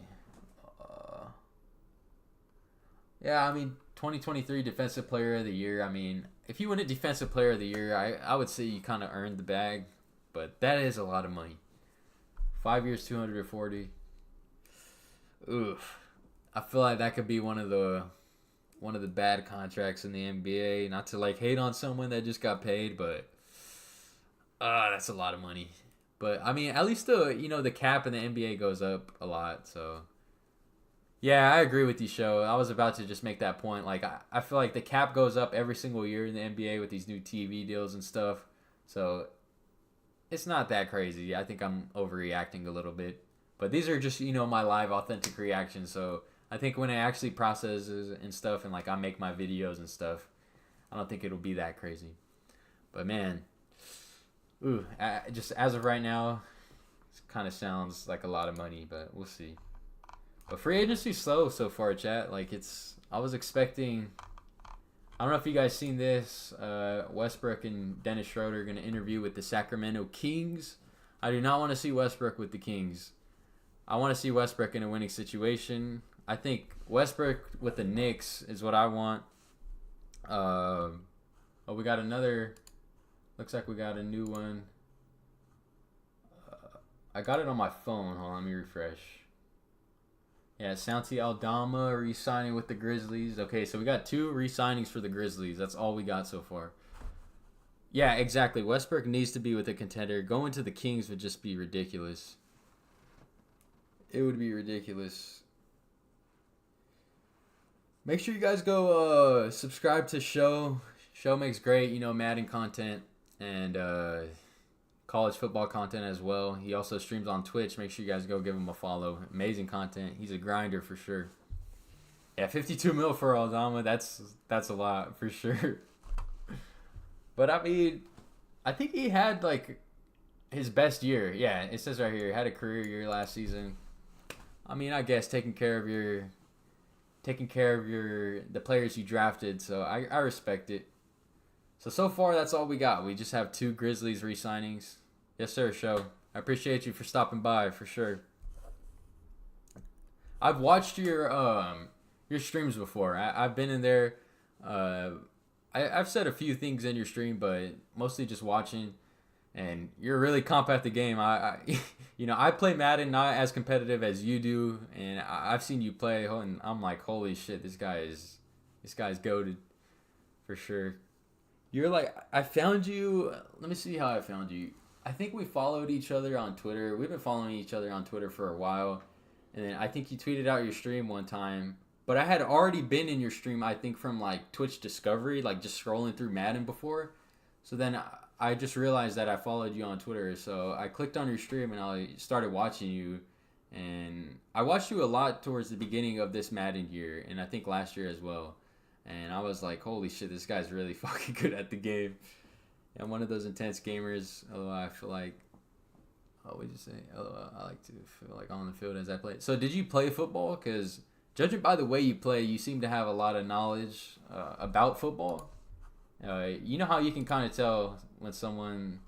Yeah, I mean, 2023 Defensive Player of the Year. I mean, if you win a Defensive Player of the Year, I would say you kind of earned the bag. But that is a lot of money. 5 years, 240. Oof. I feel like that could be one of the bad contracts in the NBA. Not to like hate on someone that just got paid, but that's a lot of money. But I mean, at least the cap in the NBA goes up a lot. So yeah, I agree with you, Sho. I was about to just make that point. Like I feel like the cap goes up every single year in the NBA with these new TV deals and stuff. So it's not that crazy. I think I'm overreacting a little bit. But these are just, my live authentic reactions. So I think when it actually processes and stuff and like I make my videos and stuff, I don't think it'll be that crazy. But man, just as of right now, it kind of sounds like a lot of money, but we'll see. But free agency's slow so far, chat. Like I was expecting, I don't know if you guys seen this, Westbrook and Dennis Schroeder are going to interview with the Sacramento Kings. I do not want to see Westbrook with the Kings. I want to see Westbrook in a winning situation. I think Westbrook with the Knicks is what I want. We got another. Looks like we got a new one. I got it on my phone. Hold on, let me refresh. Yeah, Santi Aldama re-signing with the Grizzlies. Okay, so we got 2 re-signings for the Grizzlies. That's all we got so far. Yeah, exactly. Westbrook needs to be with a contender. Going to the Kings would just be ridiculous. It would be ridiculous. Make sure you guys go subscribe to Sho. Sho makes great, Madden content and college football content as well. He also streams on Twitch. Make sure you guys go give him a follow. Amazing content. He's a grinder for sure. Yeah, 52 mil for Aldama. That's a lot for sure. But I mean, I think he had like his best year. Yeah, it says right here, had a career year last season. I mean, I guess taking care of the players you drafted, so I respect it. So far that's all we got. We just have 2 Grizzlies re-signings. Yes, sir, Sho. I appreciate you for stopping by for sure. I've watched your streams before. I've been in there. I've said a few things in your stream, but mostly just watching. And you're really comp at the game. I play Madden not as competitive as you do, and I've seen you play, and I'm like, holy shit, this guy's goated for sure. You're like, I found you. Let me see how I found you. I think we followed each other on Twitter. We've been following each other on Twitter for a while, and then I think you tweeted out your stream one time. But I had already been in your stream, I think, from like Twitch Discovery, like just scrolling through Madden before. So then I just realized that I followed you on Twitter, so I clicked on your stream and I started watching you. And I watched you a lot towards the beginning of this Madden year, and I think last year as well. And I was like, holy shit, this guy's really fucking good at the game. I'm one of those intense gamers, although I feel like, what'd you say? I like to feel like on the field as I play. So did you play football? Because judging by the way you play, you seem to have a lot of knowledge about football. You know how you can kind of tell when someone,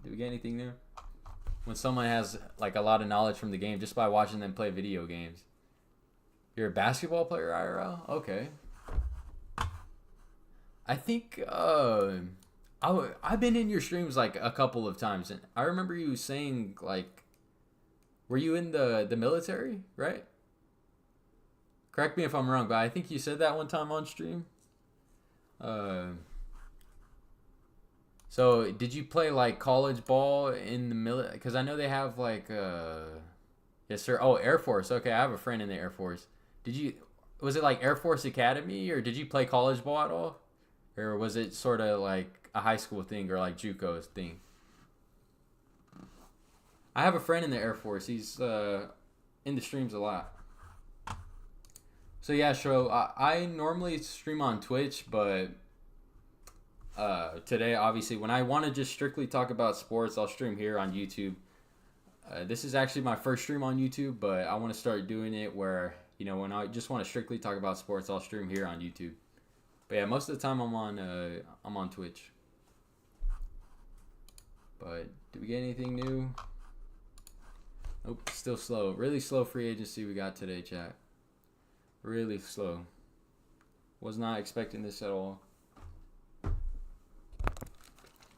do we get anything new? When someone has like a lot of knowledge from the game just by watching them play video games. You're a basketball player, IRL? Okay. I think I've been in your streams like a couple of times, and I remember you saying like, were you in the military, right? Correct me if I'm wrong, but I think you said that one time on stream. So did you play like college ball in the military? Because I know they have like yes sir. Oh, Air Force. Okay, I have a friend in the Air Force. Was it like Air Force Academy, or did you play college ball at all, or was it sort of like a high school thing or like JUCO's thing? I have a friend in the Air Force. He's in the streams a lot. So yeah, I normally stream on Twitch, but today, obviously, when I want to just strictly talk about sports, I'll stream here on YouTube. This is actually my first stream on YouTube, but I want to start doing it where, when I just want to strictly talk about sports, I'll stream here on YouTube. But yeah, most of the time I'm on Twitch. But do we get anything new? Nope, still slow. Really slow free agency we got today, chat. Really slow. Was not expecting this at all.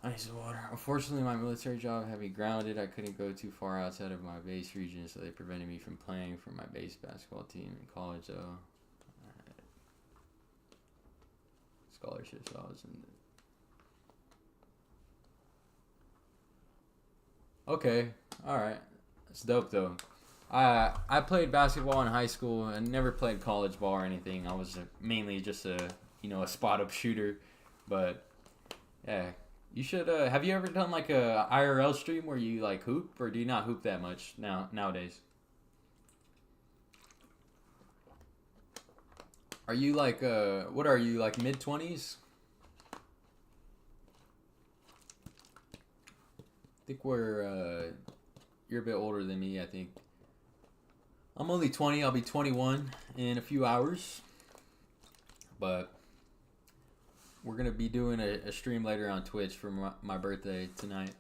Ice and water. Unfortunately, my military job had me grounded. I couldn't go too far outside of my base region, so they prevented me from playing for my base basketball team in college, though. Scholarships, so I was in the... Okay, alright. That's dope, though. I played basketball in high school and never played college ball or anything. I was mainly just a spot-up shooter, but yeah. You should, have you ever done like a IRL stream where you like hoop, or do you not hoop that much nowadays? Are you like, what are you, like mid-20s? I think you're a bit older than me, I think. I'm only 20, I'll be 21 in a few hours. But we're going to be doing a stream later on Twitch for my birthday tonight.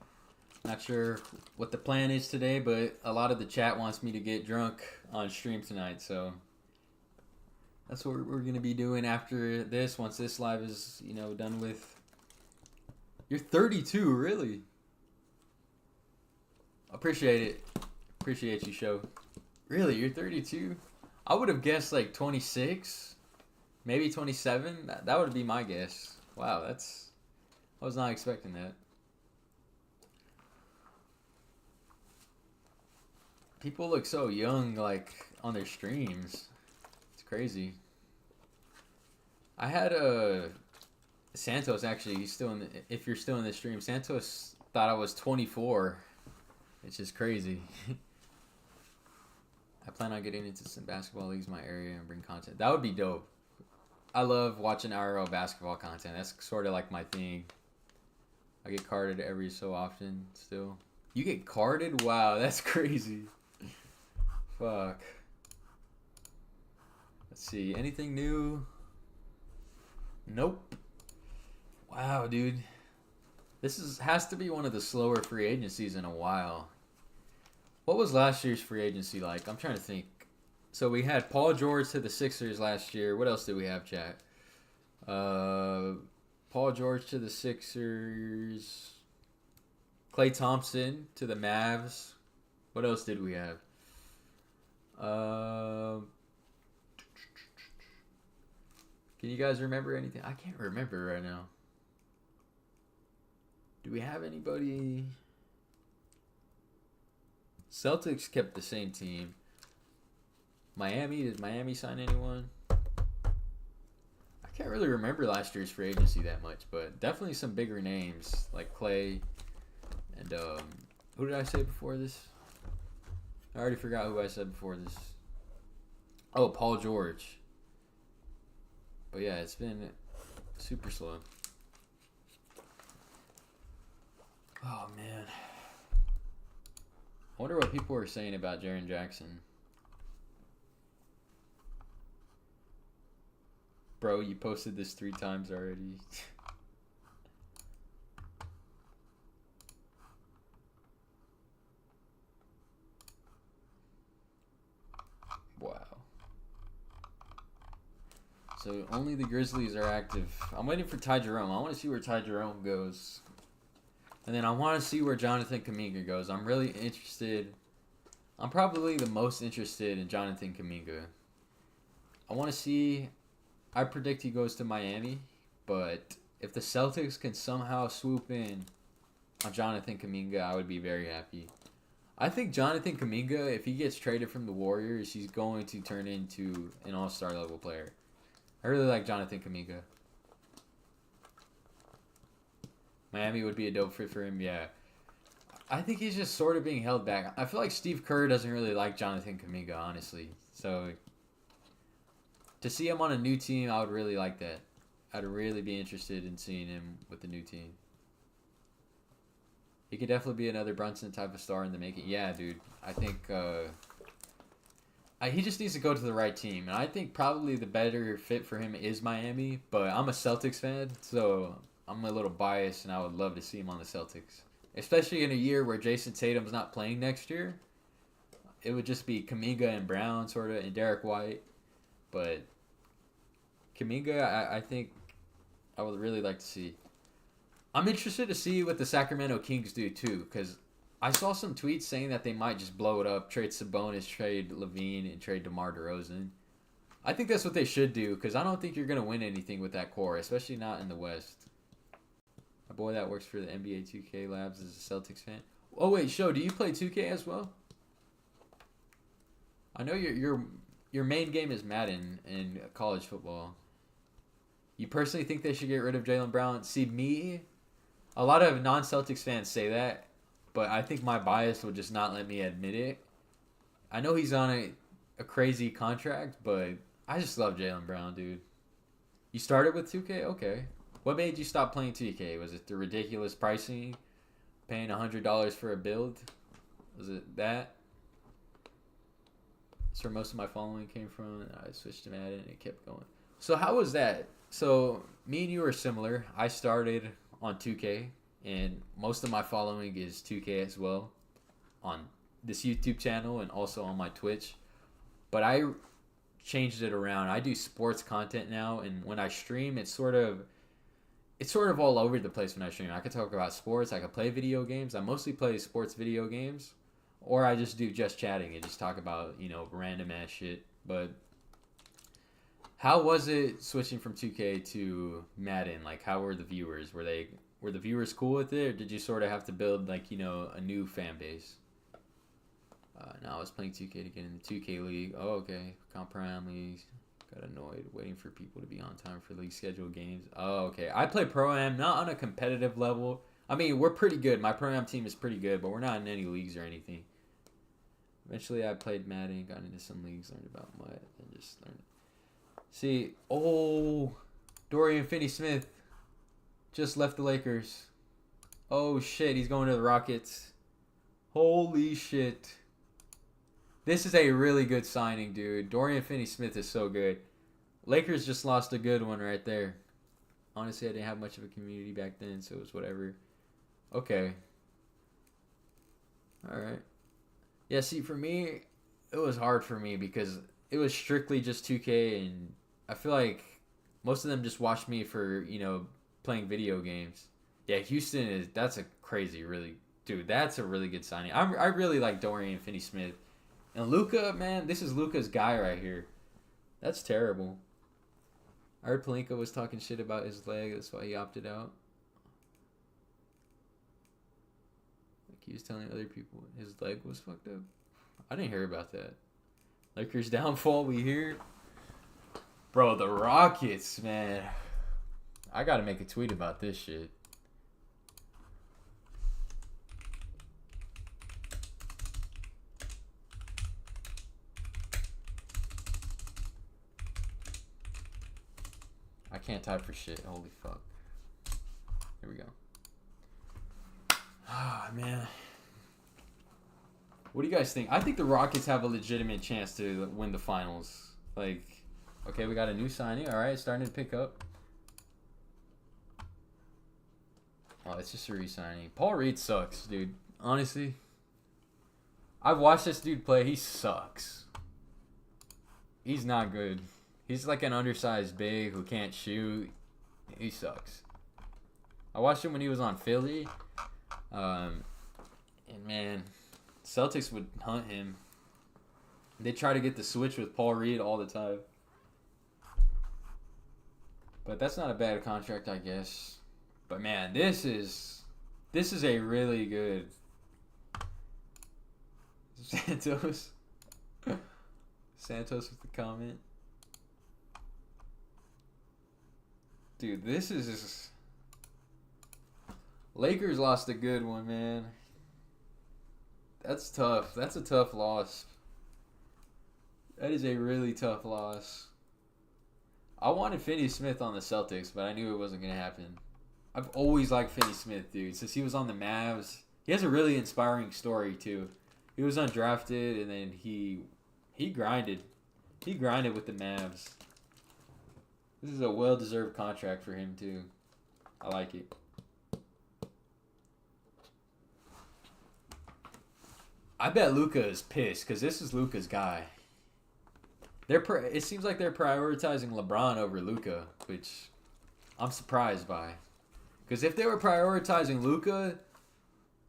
Not sure what the plan is today, but a lot of the chat wants me to get drunk on stream tonight, so that's what we're going to be doing after this, once this live is, done with. You're 32, really? Appreciate it. Appreciate you, show. Really, you're 32? I would have guessed like 26. Maybe 27? That would be my guess. Wow, I was not expecting that. People look so young, like, on their streams. It's crazy. I had Santos, actually, he's still if you're still in the stream, Santos thought I was 24. It's just crazy. I plan on getting into some basketball leagues in my area and bring content. That would be dope. I love watching IRL basketball content. That's sort of like my thing. I get carded every so often still. You get carded? Wow, that's crazy. Fuck. Let's see. Anything new? Nope. Wow, dude. This has to be one of the slower free agencies in a while. What was last year's free agency like? I'm trying to think. So we had Paul George to the Sixers last year. What else did we have, chat? Paul George to the Sixers. Klay Thompson to the Mavs. What else did we have? Can you guys remember anything? I can't remember right now. Do we have anybody? Celtics kept the same team. Miami, did Miami sign anyone? I can't really remember last year's free agency that much, but definitely some bigger names like Klay and who did I say before this? I already forgot who I said before this. Oh, Paul George. But yeah, it's been super slow. Oh man. I wonder what people are saying about Jaren Jackson. Bro, you posted this 3 times already. Wow. So only the Grizzlies are active. I'm waiting for Ty Jerome. I want to see where Ty Jerome goes. And then I want to see where Jonathan Kuminga goes. I'm really interested. I'm probably the most interested in Jonathan Kuminga. I want to see. I predict he goes to Miami, but if the Celtics can somehow swoop in on Jonathan Kuminga, I would be very happy. I think Jonathan Kuminga, if he gets traded from the Warriors, he's going to turn into an all-star level player. I really like Jonathan Kuminga. Miami would be a dope fit for him, yeah. I think he's just sort of being held back. I feel like Steve Kerr doesn't really like Jonathan Kuminga, honestly. So to see him on a new team, I would really like that. I'd really be interested in seeing him with the new team. He could definitely be another Brunson type of star in the making. Yeah, dude. I think he just needs to go to the right team. And I think probably the better fit for him is Miami. But I'm a Celtics fan, so I'm a little biased, and I would love to see him on the Celtics. Especially in a year where Jason Tatum's not playing next year. It would just be Kuminga and Brown, sort of, and Derek White. But Kuminga, I think I would really like to see. I'm interested to see what the Sacramento Kings do too, because I saw some tweets saying that they might just blow it up, trade Sabonis, trade Levine, and trade DeMar DeRozan. I think that's what they should do, because I don't think you're going to win anything with that core, especially not in the West. My boy that works for the NBA 2K Labs is a Celtics fan. Oh wait, Show, do you play 2K as well? I know your main game is Madden and college football. You personally think they should get rid of Jaylen Brown? See, me, a lot of non-Celtics fans say that, but I think my bias will just not let me admit it. I know he's on a crazy contract, but I just love Jaylen Brown, dude. You started with 2K? Okay. What made you stop playing 2K? Was it the ridiculous pricing? Paying $100 for a build? Was it that? That's where most of my following came from. I switched to Madden and it kept going. So how was that? So me and you are similar. I started on 2K and most of my following is 2K as well on this YouTube channel and also on my Twitch. But I changed it around. I do sports content now, and when I stream, it's sort of all over the place when I stream. I could talk about sports. I could play video games. I mostly play sports video games, or I just do just chatting and just talk about, random ass shit. But how was it switching from 2K to Madden? Like, how were the viewers? Were the viewers cool with it, or did you sort of have to build a new fan base? Now I was playing 2K to get in the 2K League. Oh, okay. Comp Prime League. Got annoyed waiting for people to be on time for league scheduled games. Oh, okay. I play Pro-Am, not on a competitive level. I mean, we're pretty good. My Pro-Am team is pretty good, but we're not in any leagues or anything. Eventually, I played Madden, got into some leagues, learned about MUT, and just learned. See, Dorian Finney-Smith just left the Lakers. Oh, shit. He's going to the Rockets. Holy shit. This is a really good signing, dude. Dorian Finney-Smith is so good. Lakers just lost a good one right there. Honestly, I didn't have much of a community back then, so it was whatever. Okay. Alright. Yeah, see, for me, it was hard for me because it was strictly just 2K, and I feel like most of them just watched me for, playing video games. Yeah, Houston that's a crazy, dude, that's a really good signing. I really like Dorian Finney-Smith. And Luka, man, this is Luka's guy right here. That's terrible. I heard Pelinka was talking shit about his leg. That's why he opted out. Like he was telling other people his leg was fucked up. I didn't hear about that. Lakers downfall, we hear. Bro, the Rockets, man. I gotta make a tweet about this shit. I can't type for shit. Holy fuck. Here we go. Ah, man. What do you guys think? I think the Rockets have a legitimate chance to win the finals. Like, okay, we got a new signing. All right, it's starting to pick up. Oh, it's just a re-signing. Paul Reed sucks, dude. Honestly. I've watched this dude play. He sucks. He's not good. He's like an undersized big who can't shoot. He sucks. I watched him when he was on Philly. And man, Celtics would hunt him. They try to get the switch with Paul Reed all the time. But that's not a bad contract, I guess. But man, this is a really good Santos. Santos with the comment. Dude, this is... Lakers lost a good one, man. That's tough. That's a tough loss. That is a really tough loss. I wanted Finney-Smith on the Celtics, but I knew it wasn't going to happen. I've always liked Finney-Smith, dude. Since he was on the Mavs. He has a really inspiring story, too. He was undrafted, and then he grinded. He grinded with the Mavs. This is a well-deserved contract for him, too. I like it. I bet Luka is pissed, because this is Luka's guy. It seems like they're prioritizing LeBron over Luka, which I'm surprised by. Because if they were prioritizing Luka,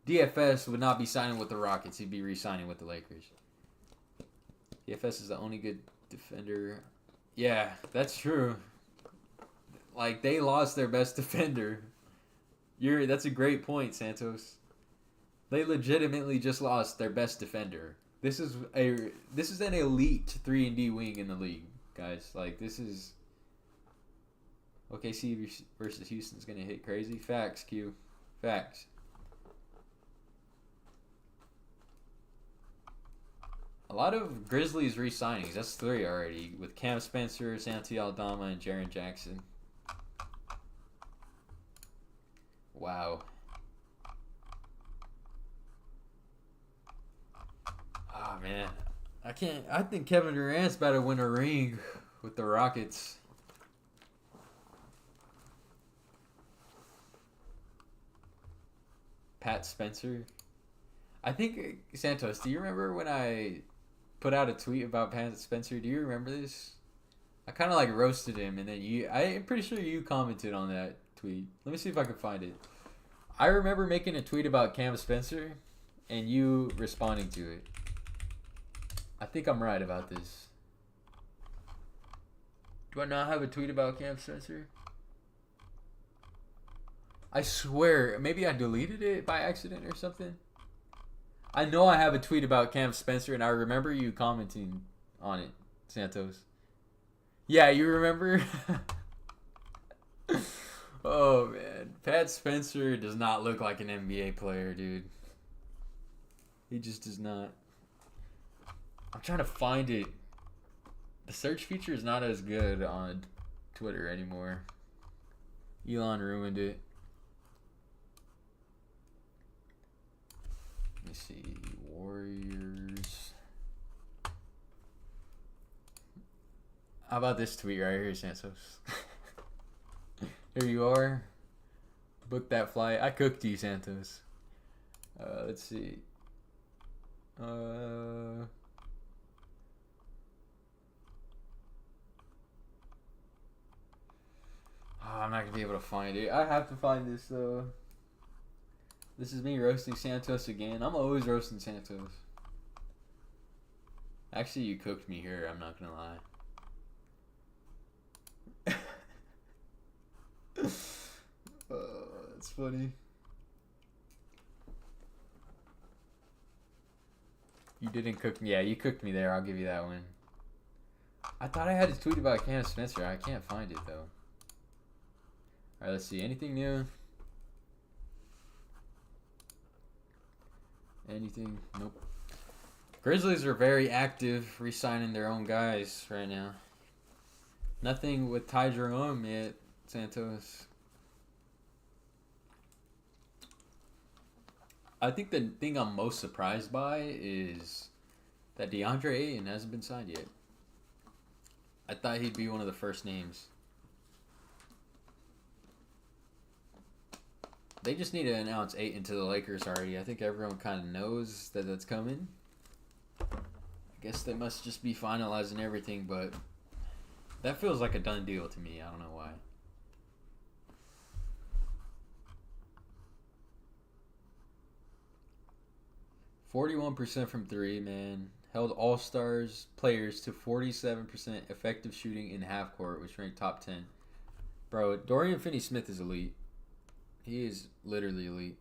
DFS would not be signing with the Rockets. He'd be re-signing with the Lakers. DFS is the only good defender. Yeah, that's true. Like, they lost their best defender. That's a great point, Santos. They legitimately just lost their best defender. This is an elite 3-and-D wing in the league, guys. Like, this is OKC versus Houston's gonna hit crazy. Facts, Q. Facts. A lot of Grizzlies re-signings. That's 3 already. With Cam Spencer, Santi Aldama, and Jaren Jackson. Wow. Oh, man. I think Kevin Durant's about to win a ring with the Rockets. Pat Spencer. I think, Santos, do you remember when I put out a tweet about Pat Spencer? Do you remember this? I kind of like roasted him, and then I'm pretty sure you commented on that tweet. Let me see if I can find it. I remember making a tweet about Cam Spencer, and you responding to it. I think I'm right about this. Do I not have a tweet about Cam Spencer? I swear, maybe I deleted it by accident or something. I know I have a tweet about Cam Spencer, and I remember you commenting on it, Santos. Yeah, you remember? Oh, man. Pat Spencer does not look like an NBA player, dude. He just does not. I'm trying to find it. The search feature is not as good on Twitter anymore. Elon ruined it. Let me see. Warriors. How about this tweet right here, Santos? Here you are. Book that flight. I cooked you, Santos. Let's see. I'm not gonna be able to find it. I have to find this though. This is me roasting Santos again. I'm always roasting Santos. Actually, you cooked me here. I'm not gonna lie. That's funny. You didn't cook me. Yeah, you cooked me there. I'll give you that one. I thought I had a tweet about Cam Spencer. I can't find it though. Alright, let's see. Anything new? Anything? Nope. Grizzlies are very active, re-signing their own guys right now. Nothing with Ty Jerome yet, Santos. I think the thing I'm most surprised by is that DeAndre Ayton hasn't been signed yet. I thought he'd be one of the first names. They just need to announce Ayton to the Lakers already. I think everyone kind of knows that that's coming. I guess they must just be finalizing everything, but that feels like a done deal to me. I don't know why. %41 from 3, man. Held All-Stars players to 47% effective shooting in half court, which ranked top 10. Bro, Dorian Finney-Smith is elite. He is literally elite.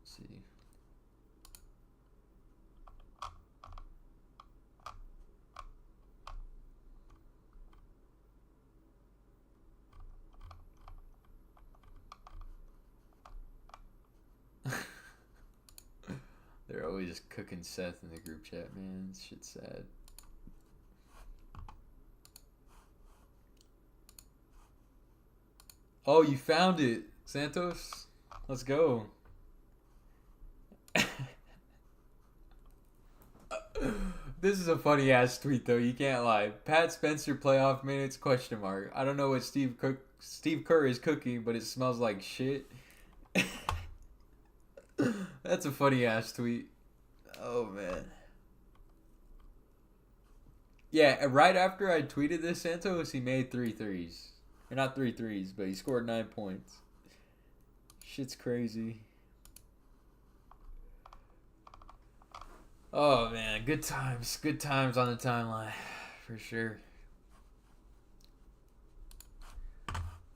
Let's see. They're always cooking Seth in the group chat, man. This shit's sad. Oh, you found it, Santos. Let's go. This is a funny ass tweet though. You can't lie. Pat Spencer playoff minutes ? I don't know what Steve Kerr is cooking, but it smells like shit. That's a funny ass tweet. Oh man. Yeah, right after I tweeted this, Santos, he made 3 threes. Or not 3 threes, but he scored 9 points. Shit's crazy. Oh man, good times. Good times on the timeline. For sure.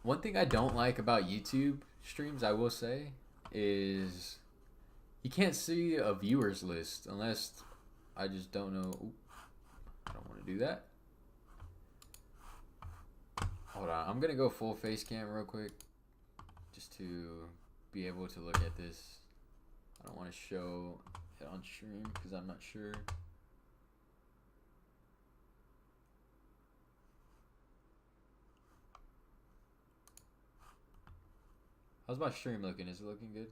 One thing I don't like about YouTube streams, I will say, is you can't see a viewers list unless I just don't know. Ooh, I don't want to do that. Hold on, I'm gonna go full face cam real quick just to be able to look at this. I don't want to show it on stream because I'm not sure. How's my stream looking? Is it looking good?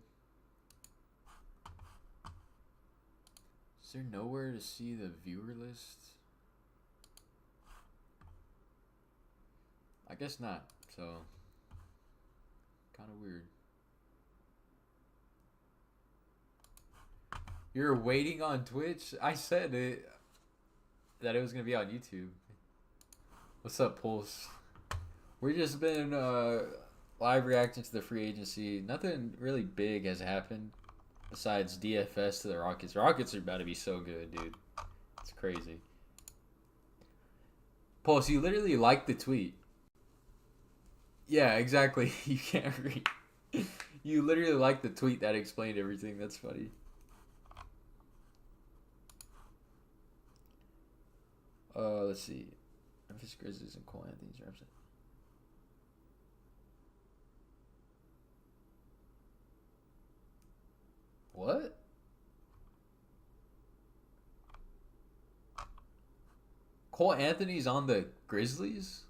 Is there nowhere to see the viewer list? I guess not, so kind of weird. You're waiting on Twitch? I said it that it was gonna be on YouTube. What's up, Pulse? We've just been live reacting to the free agency. Nothing really big has happened besides DFS to the Rockets. Rockets are about to be so good, dude. It's crazy. Pulse, you literally liked the tweet. Yeah, exactly. You can't read. You literally liked the tweet that explained everything. That's funny. Let's see. Memphis Grizzlies and Cole Anthony's represent. What? Cole Anthony's on the Grizzlies?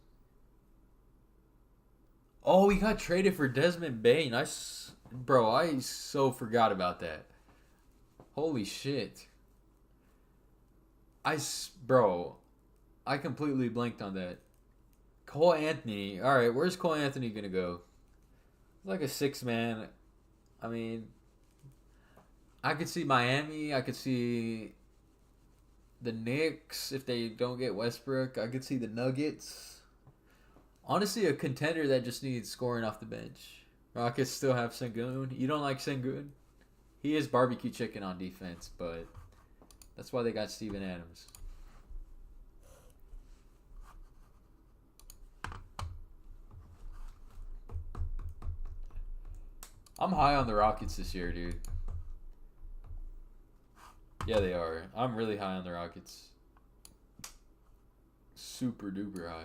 Oh, he got traded for Desmond Bane. Bro, I so forgot about that. Holy shit. Bro, I completely blanked on that. Cole Anthony. All right, where's Cole Anthony gonna go? Like a 6-man. I mean, I could see Miami. I could see the Knicks if they don't get Westbrook. I could see the Nuggets. Honestly, a contender that just needs scoring off the bench. Rockets still have Sengun. You don't like Sengun? He is barbecue chicken on defense, but that's why they got Steven Adams. I'm high on the Rockets this year, dude. Yeah, they are. I'm really high on the Rockets. Super duper high.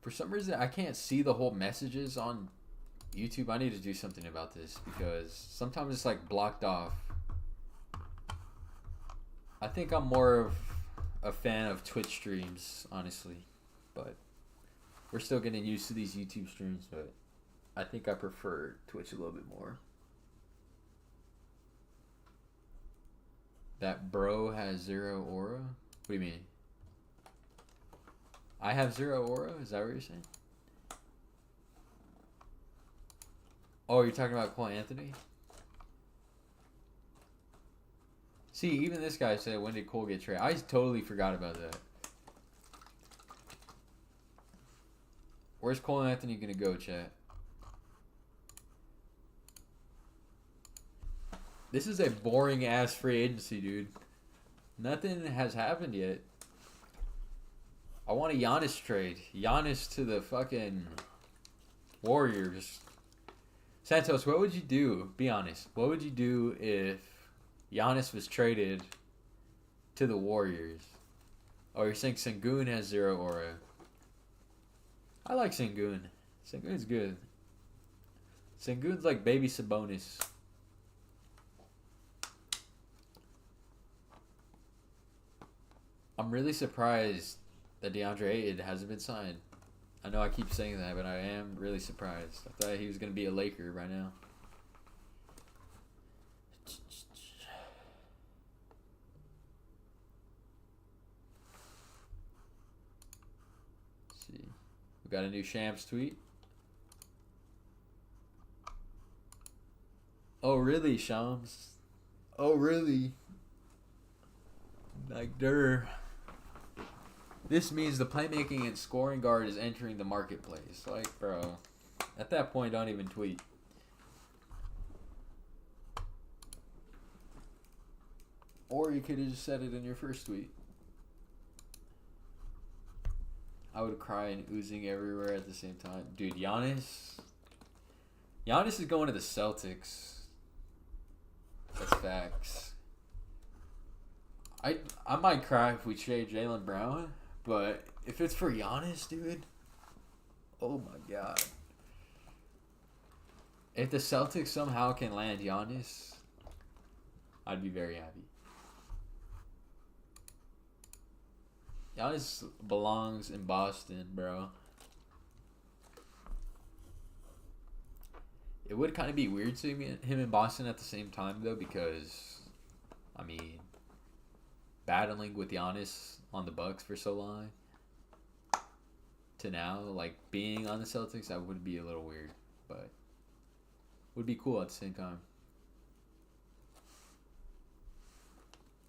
For some reason, I can't see the whole messages on YouTube. I need to do something about this because sometimes it's like blocked off. I think I'm more of a fan of Twitch streams, honestly. But we're still getting used to these YouTube streams, but I think I prefer Twitch a little bit more. That bro has 0 aura? What do you mean? I have 0 aura? Is that what you're saying? Oh, you're talking about Cole Anthony? See, even this guy said, when did Cole get traded? I totally forgot about that. Where's Cole Anthony gonna go, chat? This is a boring ass free agency, dude. Nothing has happened yet. I want a Giannis trade. Giannis to the fucking Warriors. Santos, what would you do? Be honest. What would you do if Giannis was traded to the Warriors? Oh, you're saying Sengun has 0 aura. I like Sengun. Sengun's good. Sengun's like baby Sabonis. I'm really surprised that DeAndre Ayton hasn't been signed. I know I keep saying that, but I am really surprised. I thought he was going to be a Laker right now. Let's see. We got a new Shams tweet. Oh, really, Shams? Oh, really? Like, durr. This means the playmaking and scoring guard is entering the marketplace. Like, bro, at that point, don't even tweet. Or you could have just said it in your first tweet. I would cry and oozing everywhere at the same time. Dude, Giannis is going to the Celtics. That's facts. I might cry if we trade Jaylen Brown, but if it's for Giannis, dude, oh my god. If the Celtics somehow can land Giannis, I'd be very happy. Giannis belongs in Boston, bro. It would kind of be weird seeing him in Boston at the same time, though, because, I mean, battling with Giannis on the Bucks for so long to now, like, being on the Celtics, that would be a little weird, but would be cool at the same time.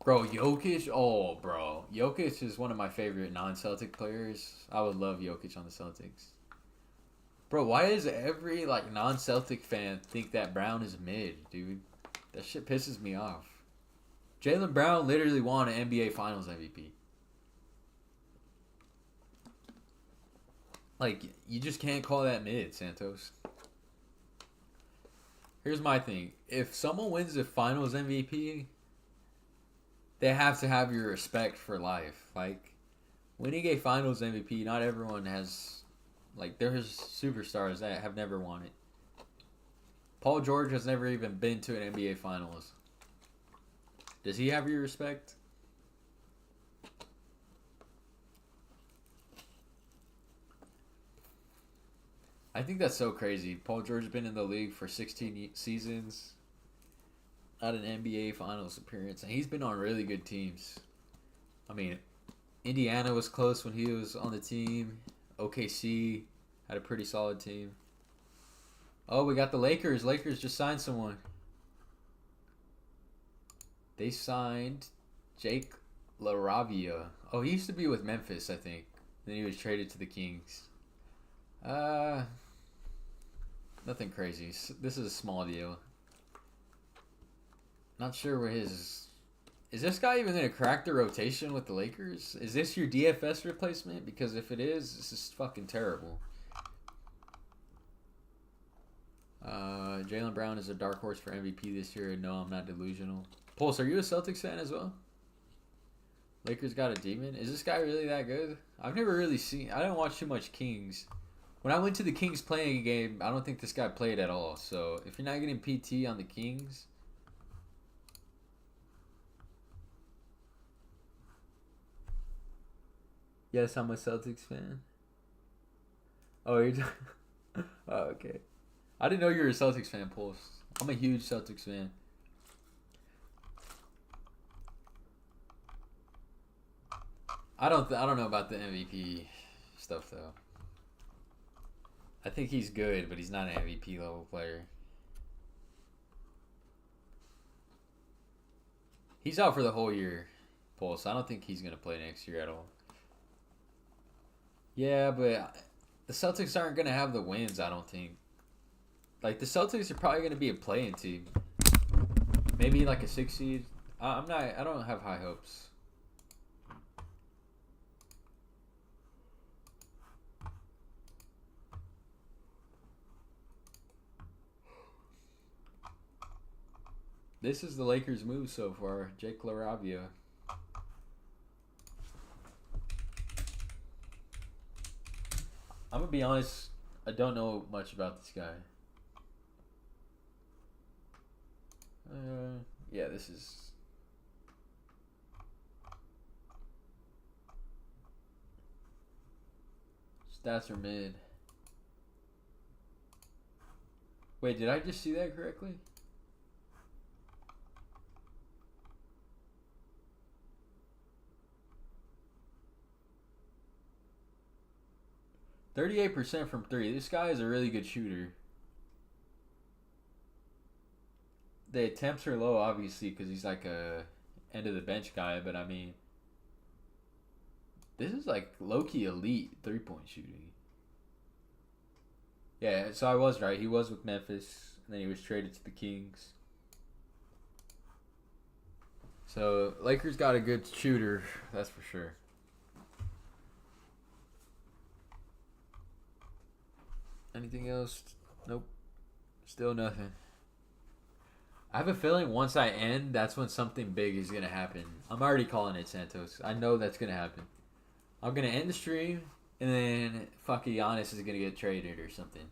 Bro, Jokic, oh, bro. Jokic is one of my favorite non-Celtic players. I would love Jokic on the Celtics. Bro, why does every, like, non-Celtic fan think that Brown is mid, dude? That shit pisses me off. Jaylen Brown literally won an NBA Finals MVP. Like, you just can't call that mid, Santos. Here's my thing. If someone wins the Finals MVP, they have to have your respect for life. Like, winning a Finals MVP, not everyone has... Like, there's superstars that have never won it. Paul George has never even been to an NBA Finals. Does he have your respect? I think that's so crazy. Paul George has been in the league for 16 seasons. Not an NBA Finals appearance. And he's been on really good teams. I mean, Indiana was close when he was on the team. OKC had a pretty solid team. Oh, we got the Lakers. Lakers just signed someone. They signed Jake LaRavia. Oh, he used to be with Memphis, I think. Then he was traded to the Kings. Nothing crazy. This is a small deal. Not sure where his... Is this guy even going to crack the rotation with the Lakers? Is this your DFS replacement? Because if it is, this is fucking terrible. Jaylen Brown is a dark horse for MVP this year. No, I'm not delusional. Pulse, are you a Celtics fan as well? Lakers got a demon. Is this guy really that good? I've never really seen... I don't watch too much Kings. When I went to the Kings playing game, I don't think this guy played at all. So, if you're not getting PT on the Kings... Yes, I'm a Celtics fan. Oh, you're... oh, okay. I didn't know you were a Celtics fan, Pulse. I'm a huge Celtics fan. I don't know about the MVP stuff, though. I think he's good, but he's not an MVP level player. He's out for the whole year, Pulse. I don't think he's going to play next year at all. Yeah, but the Celtics aren't going to have the wins, I don't think. Like, the Celtics are probably going to be a play-in team. Maybe like a 6 seed. I don't have high hopes. This is the Lakers' move so far. Jake LaRavia. I'm going to be honest, I don't know much about this guy. Yeah, this is... Stats are mid. Wait, did I just see that correctly? %38 from 3. This guy is a really good shooter. The attempts are low, obviously, because he's like a end of the bench guy. But I mean, This is like low-key elite three-point shooting. Yeah, so I was right. He was with Memphis, and then he was traded to the Kings. So Lakers got a good shooter, that's for sure. Anything else? Nope. Still nothing. I have a feeling once I end, that's when something big is going to happen. I'm already calling it, Santos. I know that's going to happen. I'm going to end the stream, and then fucking Giannis is going to get traded or something.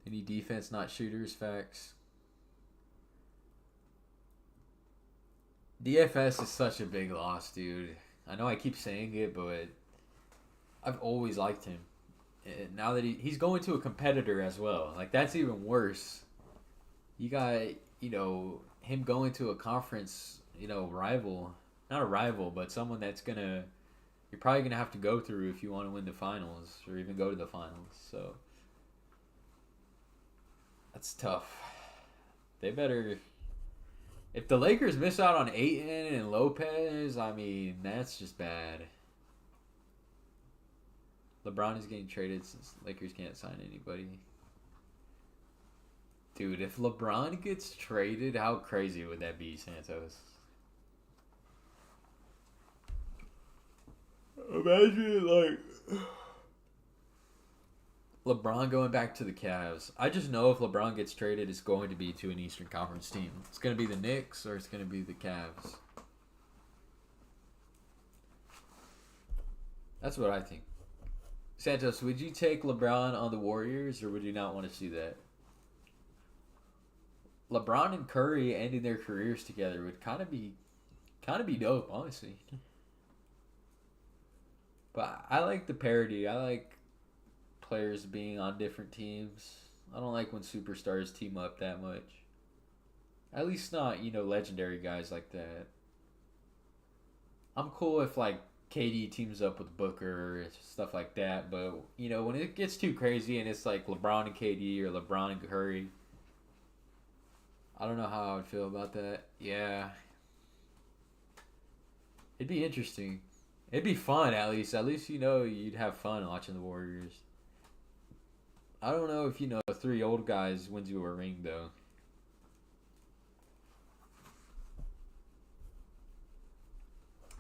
Any defense, not shooters, facts. DFS is such a big loss, dude. I know I keep saying it, but I've always liked him. And now that he's going to a competitor as well. Like, that's even worse. You got, him going to a conference, rival. Not a rival, but someone that's going to... You're probably going to have to go through if you want to win the finals or even go to the finals. So, that's tough. They better... If the Lakers miss out on Ayton and Lopez, I mean, that's just bad. LeBron is getting traded since Lakers can't sign anybody. Dude, if LeBron gets traded, how crazy would that be, Santos? Imagine, like... LeBron going back to the Cavs. I just know if LeBron gets traded, it's going to be to an Eastern Conference team. It's going to be the Knicks or it's going to be the Cavs. That's what I think. Santos, would you take LeBron on the Warriors or would you not want to see that? LeBron and Curry ending their careers together would kind of be dope, honestly. But I like the parity. I like players being on different teams. I don't like when superstars team up that much. At least not, legendary guys like that. I'm cool if, like, KD teams up with Booker or stuff like that, but, when it gets too crazy and it's like LeBron and KD or LeBron and Curry, I don't know how I would feel about that. Yeah. It'd be interesting. It'd be fun, at least. At least, you'd have fun watching the Warriors. I don't know if, 3 old guys wins you a ring, though.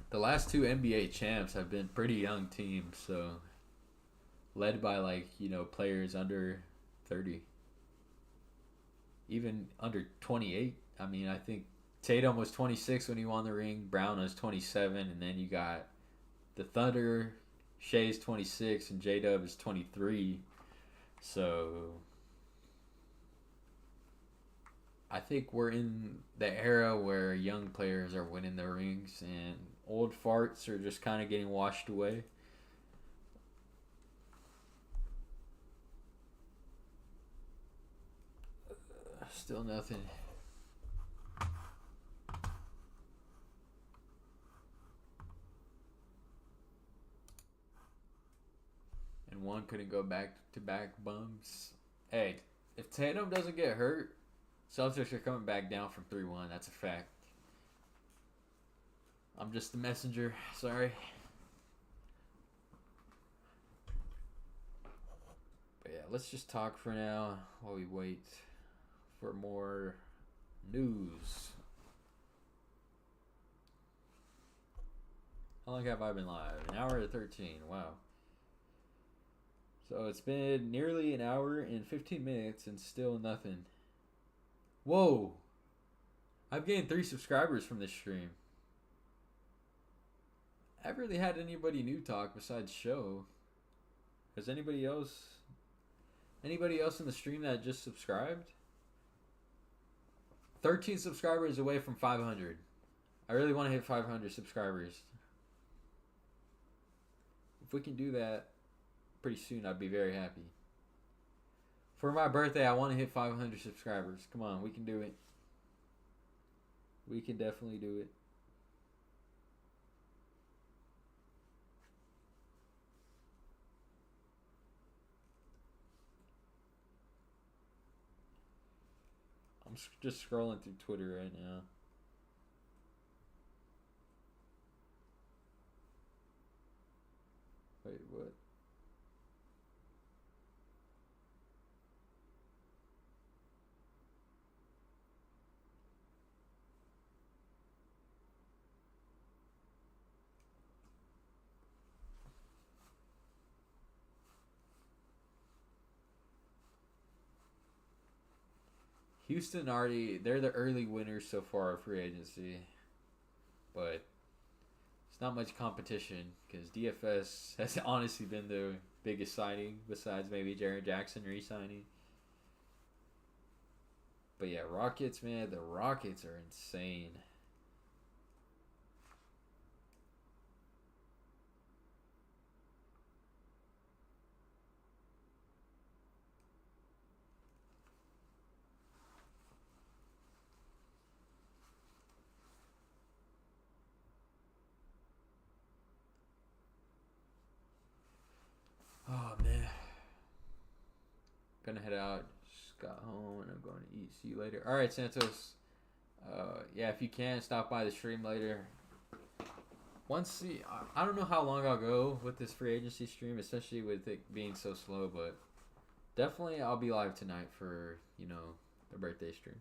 The last 2 NBA champs have been pretty young teams, so led by, like, players under 30. Even under 28. I mean, I think Tatum was 26 when he won the ring. Brown was 27, and then you got the Thunder. Shea's 26, and J-Dub is 23. So, I think we're in the era where young players are winning the rings and old farts are just kind of getting washed away. Still nothing. And one couldn't go back-to-back bums. Hey, if Tatum doesn't get hurt, Celtics are coming back down from 3-1. That's a fact. I'm just the messenger. Sorry. But yeah, let's just talk for now while we wait for more news. How long have I been live? An hour and 13. Wow. So it's been nearly an hour and 15 minutes and still nothing. Whoa. I've gained 3 subscribers from this stream. I haven't really had anybody new talk besides Show. Has anybody else in the stream that just subscribed? 13 subscribers away from 500. I really want to hit 500 subscribers. If we can do that pretty soon, I'd be very happy. For my birthday, I want to hit 500 subscribers. Come on, we can do it. We can definitely do it. just scrolling through Twitter right now. Wait, what? Houston already, they're the early winners so far of free agency. But it's not much competition because DFS has honestly been the biggest signing besides maybe Jaren Jackson re-signing. But yeah, Rockets, man, the Rockets are insane. Oh man, gonna head out. Just got home and I'm going to eat. See you later. All right, Santos. Yeah, if you can stop by the stream later. I don't know how long I'll go with this free agency stream, especially with it being so slow. But definitely, I'll be live tonight for the birthday stream.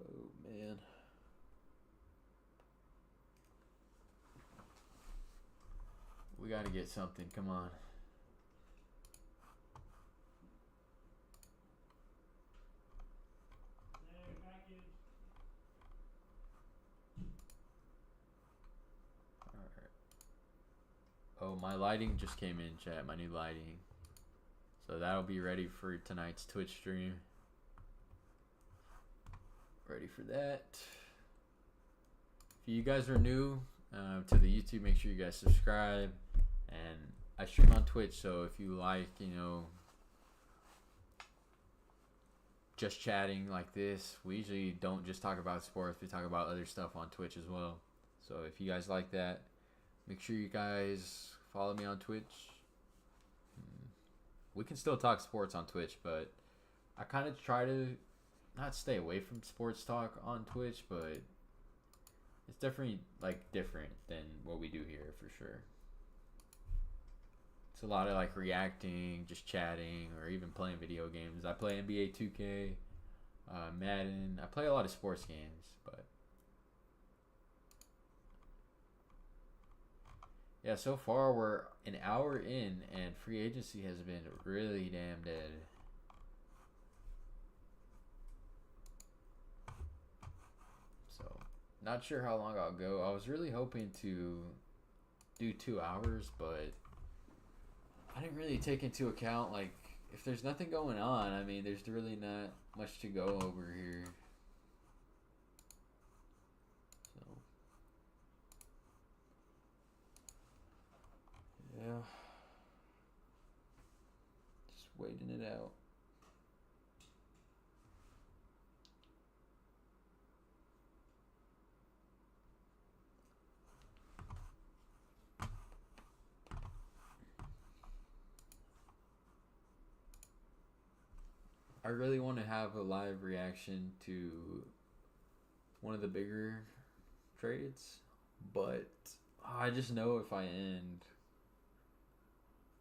Oh man. We gotta get something, come on. Alright. Oh, my lighting just came in, chat, my new lighting. So that'll be ready for tonight's Twitch stream. Ready for that. If you guys are new to the YouTube, make sure you guys subscribe. And I stream on Twitch, so if you like, just chatting like this, we usually don't just talk about sports, we talk about other stuff on Twitch as well. So if you guys like that, make sure you guys follow me on Twitch. We can still talk sports on Twitch, but I kind of try to not stay away from sports talk on Twitch, but it's definitely different than what we do here for sure. It's a lot of reacting, just chatting, or even playing video games. I play NBA 2K, Madden. I play a lot of sports games, but yeah, so far we're an hour in and free agency has been really damn dead. So, not sure how long I'll go. I was really hoping to do 2 hours, but I didn't really take into account, if there's nothing going on, I mean, there's really not much to go over here. So, yeah. Just waiting it out. I really want to have a live reaction to one of the bigger trades, but I just know if I end,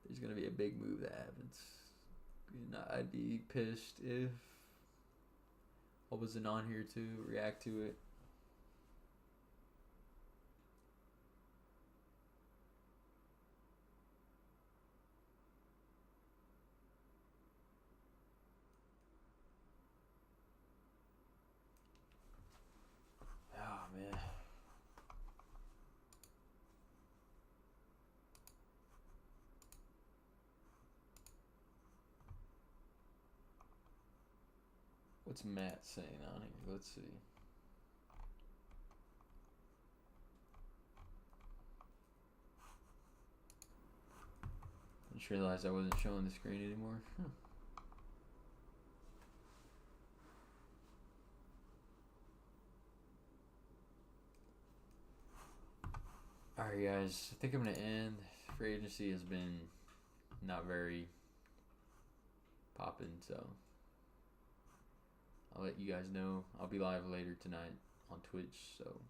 there's going to be a big move that happens. I'd be pissed if I wasn't on here to react to it. Man. What's Matt saying on here? Let's see. I just realized I wasn't showing the screen anymore. Alright, guys. I think I'm going to end. Free agency has been not very popping, so I'll let you guys know. I'll be live later tonight on Twitch, so